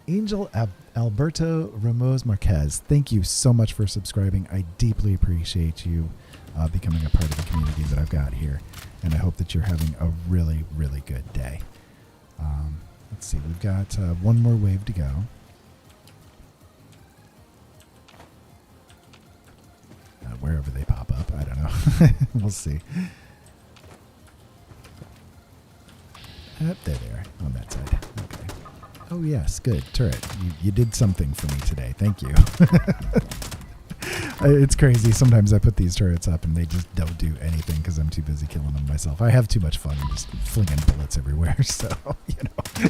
Angel Alberto Ramos Marquez, thank you so much for subscribing. I deeply appreciate you becoming a part of the community that I've got here. And I hope that you're having a really, really good day. Let's see, we've got one more wave to go. Wherever they pop up, I don't know. We'll see. There they are, on that side. Okay. Oh yes, good. Turret. You did something for me today. Thank you. It's crazy. Sometimes I put these turrets up and they just don't do anything because I'm too busy killing them myself. I have too much fun just flinging bullets everywhere. So, you know.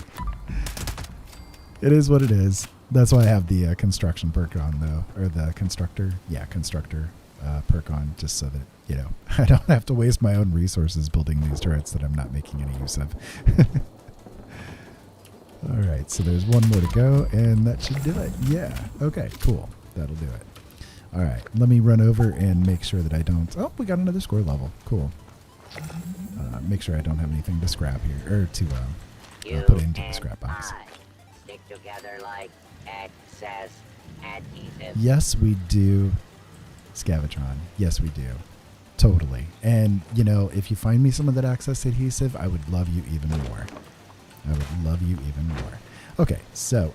It is what it is. That's why I have the construction perk on, though. Or the constructor. Yeah, constructor perk on, just so that, you know, I don't have to waste my own resources building these turrets that I'm not making any use of. All right, so there's one more to go, and that should do it. Yeah, okay, cool. That'll do it. All right, let me run over and make sure that I don't... Oh, we got another score level. Cool. Make sure I don't have anything to scrap here, or to put into the scrap box. Stick together like excess adhesive. Yes, we do, Scavatron. Yes, we do. Totally. And, you know, if you find me some of that access adhesive, I would love you even more. I would love you even more. Okay, so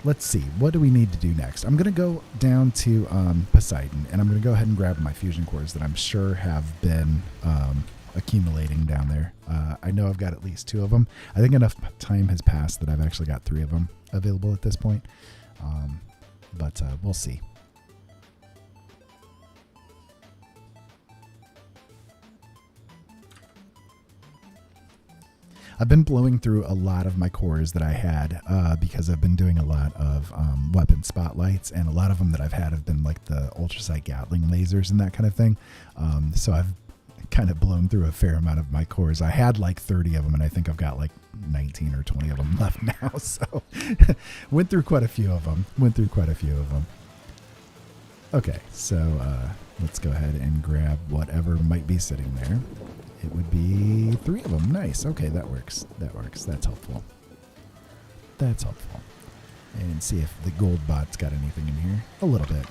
let's see. What do we need to do next? I'm going to go down to Poseidon, and I'm going to go ahead and grab my fusion cores that I'm sure have been accumulating down there. I know I've got at least 2 of them. I think enough time has passed that I've actually got 3 of them available at this point. But we'll see. I've been blowing through a lot of my cores that I had because I've been doing a lot of weapon spotlights, and a lot of them that I've had have been like the ultrasight Gatling lasers and that kind of thing. So I've kind of blown through a fair amount of my cores. I had like 30 of them, and I think I've got like 19 or 20 of them left now. So went through quite a few of them. Okay, so let's go ahead and grab whatever might be sitting there. It would be 3 of them. Nice. Okay, that works. That's helpful. And see if the gold bot's got anything in here. A little bit.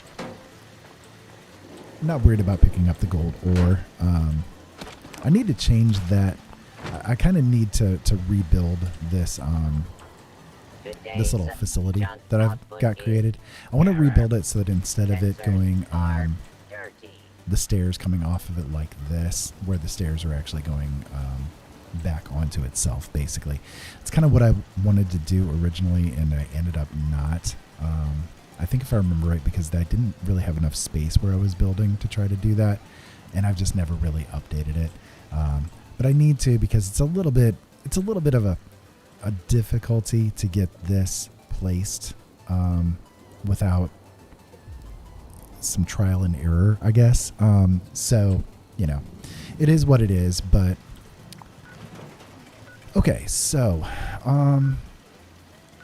I'm not worried about picking up the gold ore. I need to change that. I kind of need to rebuild this this little facility that I've got created. I want to rebuild it so that instead of it going the stairs coming off of it like this, where the stairs are actually going back onto itself, basically. It's kind of what I wanted to do originally, and I ended up not. I think if I remember right, because I didn't really have enough space where I was building to try to do that, and I've just never really updated it. But I need to, because it's a little bit of a difficulty to get this placed without some trial and error, I guess. So, you know, it is what it is, but okay, so I'm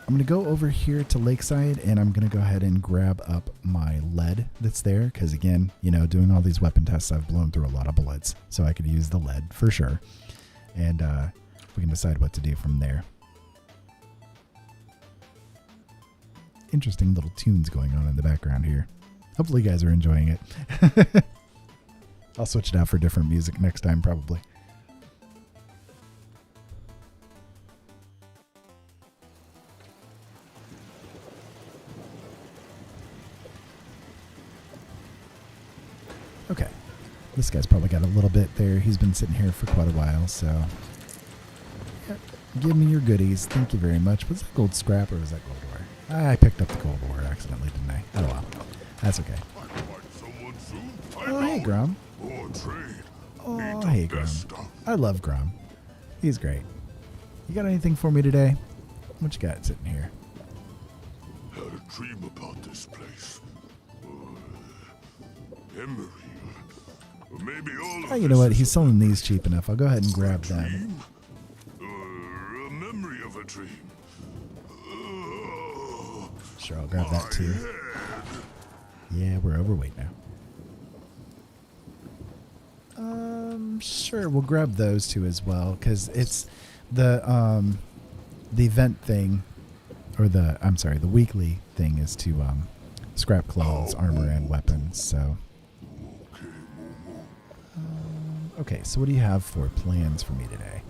going to go over here to Lakeside, and I'm going to go ahead and grab up my lead that's there, because again, you know, doing all these weapon tests, I've blown through a lot of bullets, so I could use the lead for sure, and we can decide what to do from there. Interesting little tunes going on in the background here. Hopefully you guys are enjoying it. I'll switch it out for different music next time, probably. Okay, this guy's probably got a little bit there. He's been sitting here for quite a while, so yeah, give me your goodies. Thank you very much. Was that gold scrap or was that gold ore? I picked up the gold ore accidentally, didn't I? Oh well, that's okay. Oh, hey, Grom. Oh, hey, Grom. I love Grom. He's great. You got anything for me today? What you got sitting here? Had a dream about this place. Memory. Or maybe all of Oh, you know what? this He's is selling these cheap enough. I'll go ahead and grab them. dream? A memory of a dream. Sure, I'll grab that too. Head. Yeah, we're overweight now. Sure, we'll grab those two as well, because it's the event thing, or the weekly thing is to scrap clothes, armor, and weapons. So, okay. So what do you have for plans for me today?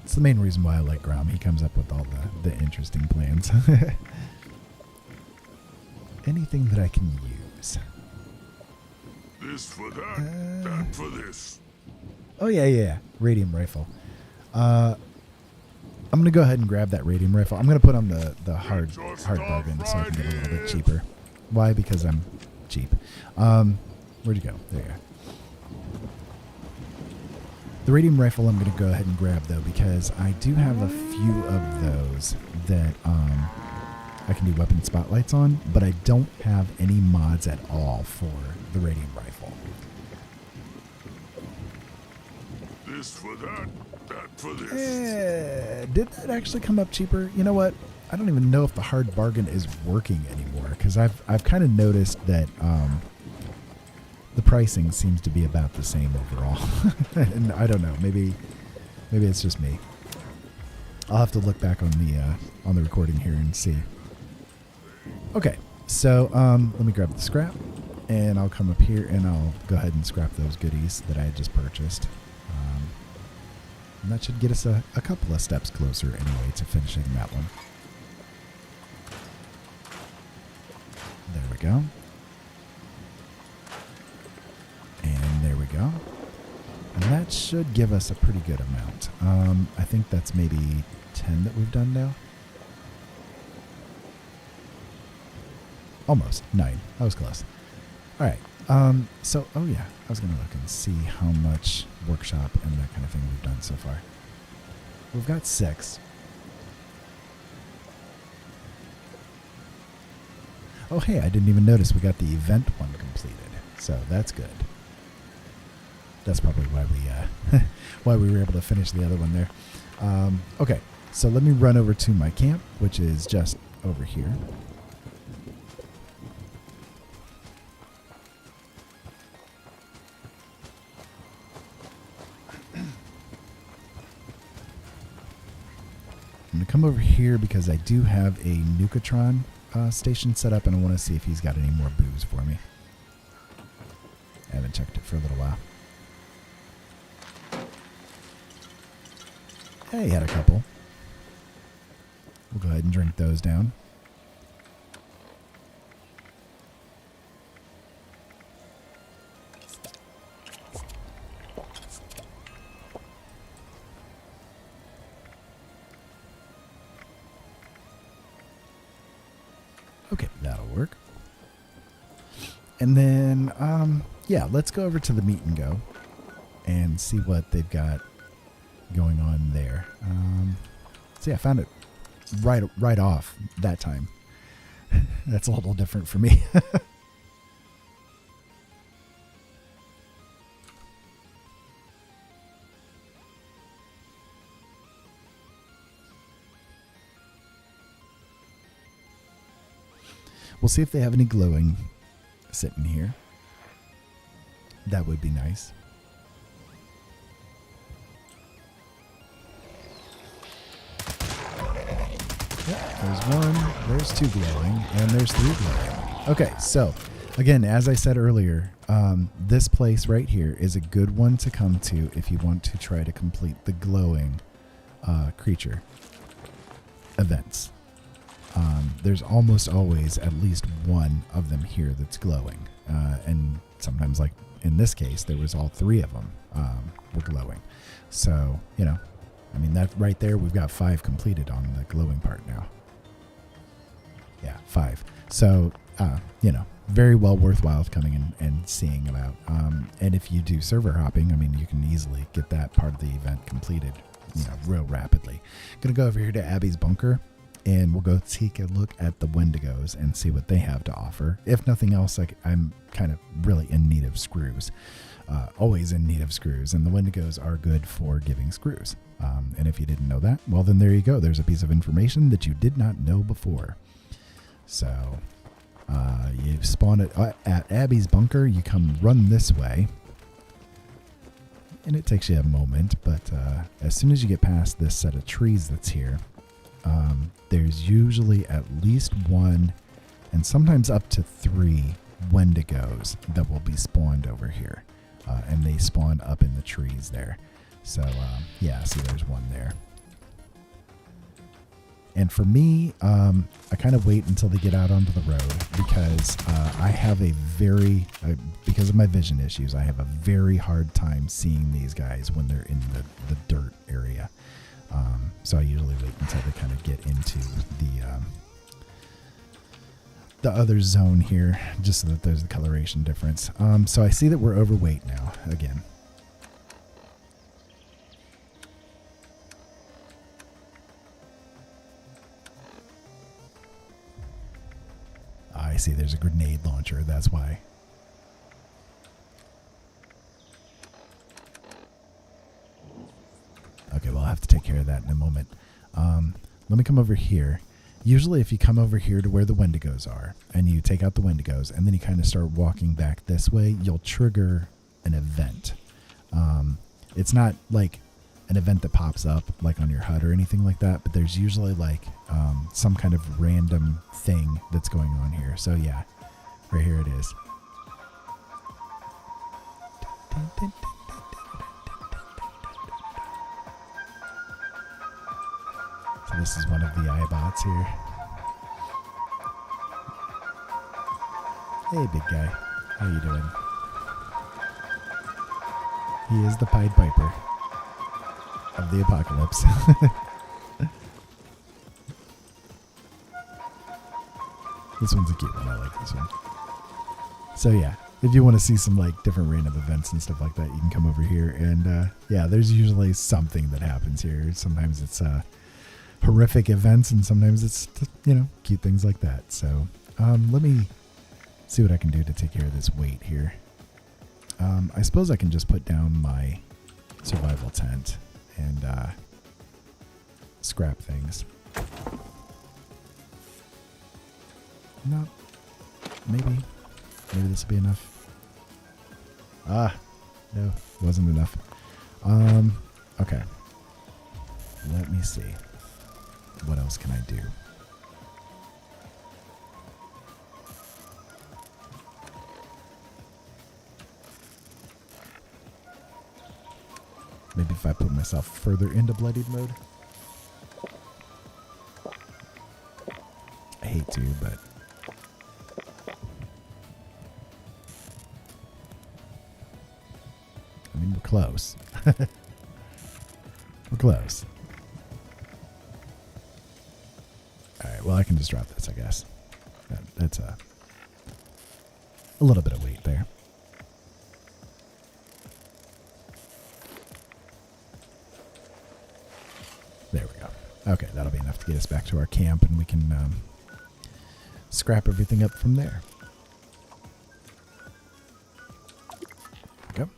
It's the main reason why I like Grom. He comes up with all the interesting plans. Anything that I can use. This for that, that for this. Oh, yeah. Radium rifle. I'm going to go ahead and grab that radium rifle. I'm going to put on the hard bargain so I can get a little bit cheaper. Why? Because I'm cheap. Where'd you go? There you go. The radium rifle I'm going to go ahead and grab, though, because I do have a few of those that I can do weapon spotlights on, but I don't have any mods at all for the radium rifle. This for that, that for this. Did that actually come up cheaper? You know what? I don't even know if the hard bargain is working anymore, because I've kind of noticed that the pricing seems to be about the same overall. And I don't know, maybe it's just me. I'll have to look back on the recording here and see. Okay, so let me grab the scrap, and I'll come up here and I'll go ahead and scrap those goodies that I had just purchased. And that should get us a couple of steps closer anyway to finishing that one. There we go. And there we go. And that should give us a pretty good amount. I think that's maybe 10 that we've done now. Almost 9. That was close. All right. So, oh yeah, I was going to look and see how much workshop and that kind of thing we've done so far. We've got 6. Oh, hey, I didn't even notice we got the event one completed. So that's good. That's probably why we were able to finish the other one there. Okay, so let me run over to my camp, which is just over here. I'm going to come over here because I do have a Nukatron station set up, and I want to see if he's got any more booze for me. I haven't checked it for a little while. Hey, he had a couple. We'll go ahead and drink those down. Okay, that'll work. And then, yeah, let's go over to the meet and go and see what they've got going on there. So yeah, I found it right off that time. That's a little different for me. We'll see if they have any glowing sitting here. That would be nice. Yeah, there's one, there's two glowing, and there's three glowing. Okay, so again, as I said earlier, this place right here is a good one to come to if you want to try to complete the glowing creature events. There's almost always at least one of them here that's glowing. And sometimes, like in this case, there was all three of them were glowing. So, you know, I mean, that right there, we've got 5 completed on the glowing part now. Yeah, 5. So, you know, very well worthwhile coming in and seeing about. And if you do server hopping, I mean, you can easily get that part of the event completed, you know, real rapidly. Going to go over here to Abby's bunker. And we'll go take a look at the Wendigos and see what they have to offer. If nothing else, like I'm kind of really in need of screws. Always in need of screws. And the Wendigos are good for giving screws. And if you didn't know that, well, then there you go. There's a piece of information that you did not know before. So you spawn it at Abby's bunker. You come run this way. And it takes you a moment. But as soon as you get past this set of trees that's here, there's usually at least 1 and sometimes up to 3 Wendigos that will be spawned over here. And they spawn up in the trees there. So, yeah, see, there's one there. And for me, I kind of wait until they get out onto the road because I have a because of my vision issues, I have a very hard time seeing these guys when they're in the dirt area. So I usually wait until they kind of get into the other zone here, just so that there's a coloration difference. So I see that we're overweight now, again. I see there's a grenade launcher, that's why. Okay, well, I'll have to take care of that in a moment. Let me come over here. Usually if you come over here to where the Wendigos are, and you take out the Wendigos, and then you kind of start walking back this way, you'll trigger an event. It's not like an event that pops up, like on your HUD or anything like that, but there's usually like some kind of random thing that's going on here. So yeah, right here it is. So this is one of the iBots here. Hey, big guy. How you doing? He is the Pied Piper of the apocalypse. This one's a cute one. I like this one. So yeah, if you want to see some like different random events and stuff like that, you can come over here. And yeah, there's usually something that happens here. Sometimes it's horrific events, and sometimes it's, you know, cute things like that. So let me see what I can do to take care of this weight here. I suppose I can just put down my survival tent and scrap things. No, maybe this will be enough. No, wasn't enough. Okay, let me see. What else can I do? Maybe if I put myself further into bloodied mode. hate to, but I mean, we're close. We're close. All right, well, I can just drop this, I guess. That's a little bit of weight there. There we go. Okay, that'll be enough to get us back to our camp, and we can scrap everything up from there. Go.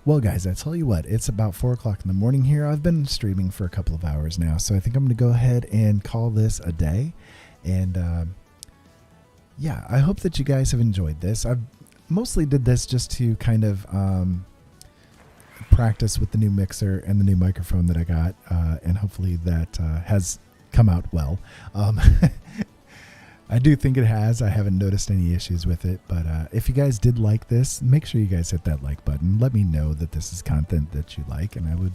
Well, guys, I tell you what, it's about 4 o'clock in the morning here. I've been streaming for a couple of hours now, so I think I'm going to go ahead and call this a day. And yeah, I hope that you guys have enjoyed this. I mostly did this just to kind of practice with the new mixer and the new microphone that I got, and hopefully that has come out well. I do think it has. I haven't noticed any issues with it, but if you guys did like this, make sure you guys hit that like button. Let me know that this is content that you like, and I would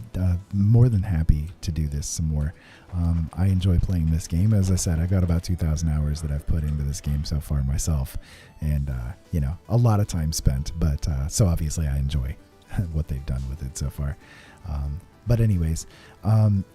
more than happy to do this some more. I enjoy playing this game. As I said, I got about 2,000 hours that I've put into this game so far myself, and you know, a lot of time spent, but so obviously I enjoy what they've done with it so far. But anyways,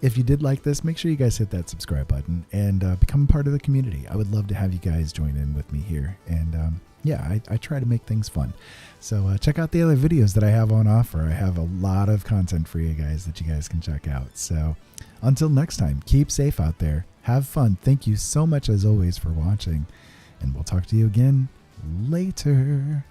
if you did like this, make sure you guys hit that subscribe button and become part of the community. I would love to have you guys join in with me here. And yeah, I try to make things fun. So check out the other videos that I have on offer. I have a lot of content for you guys that you guys can check out. So until next time, keep safe out there. Have fun. Thank you so much as always for watching. And we'll talk to you again later.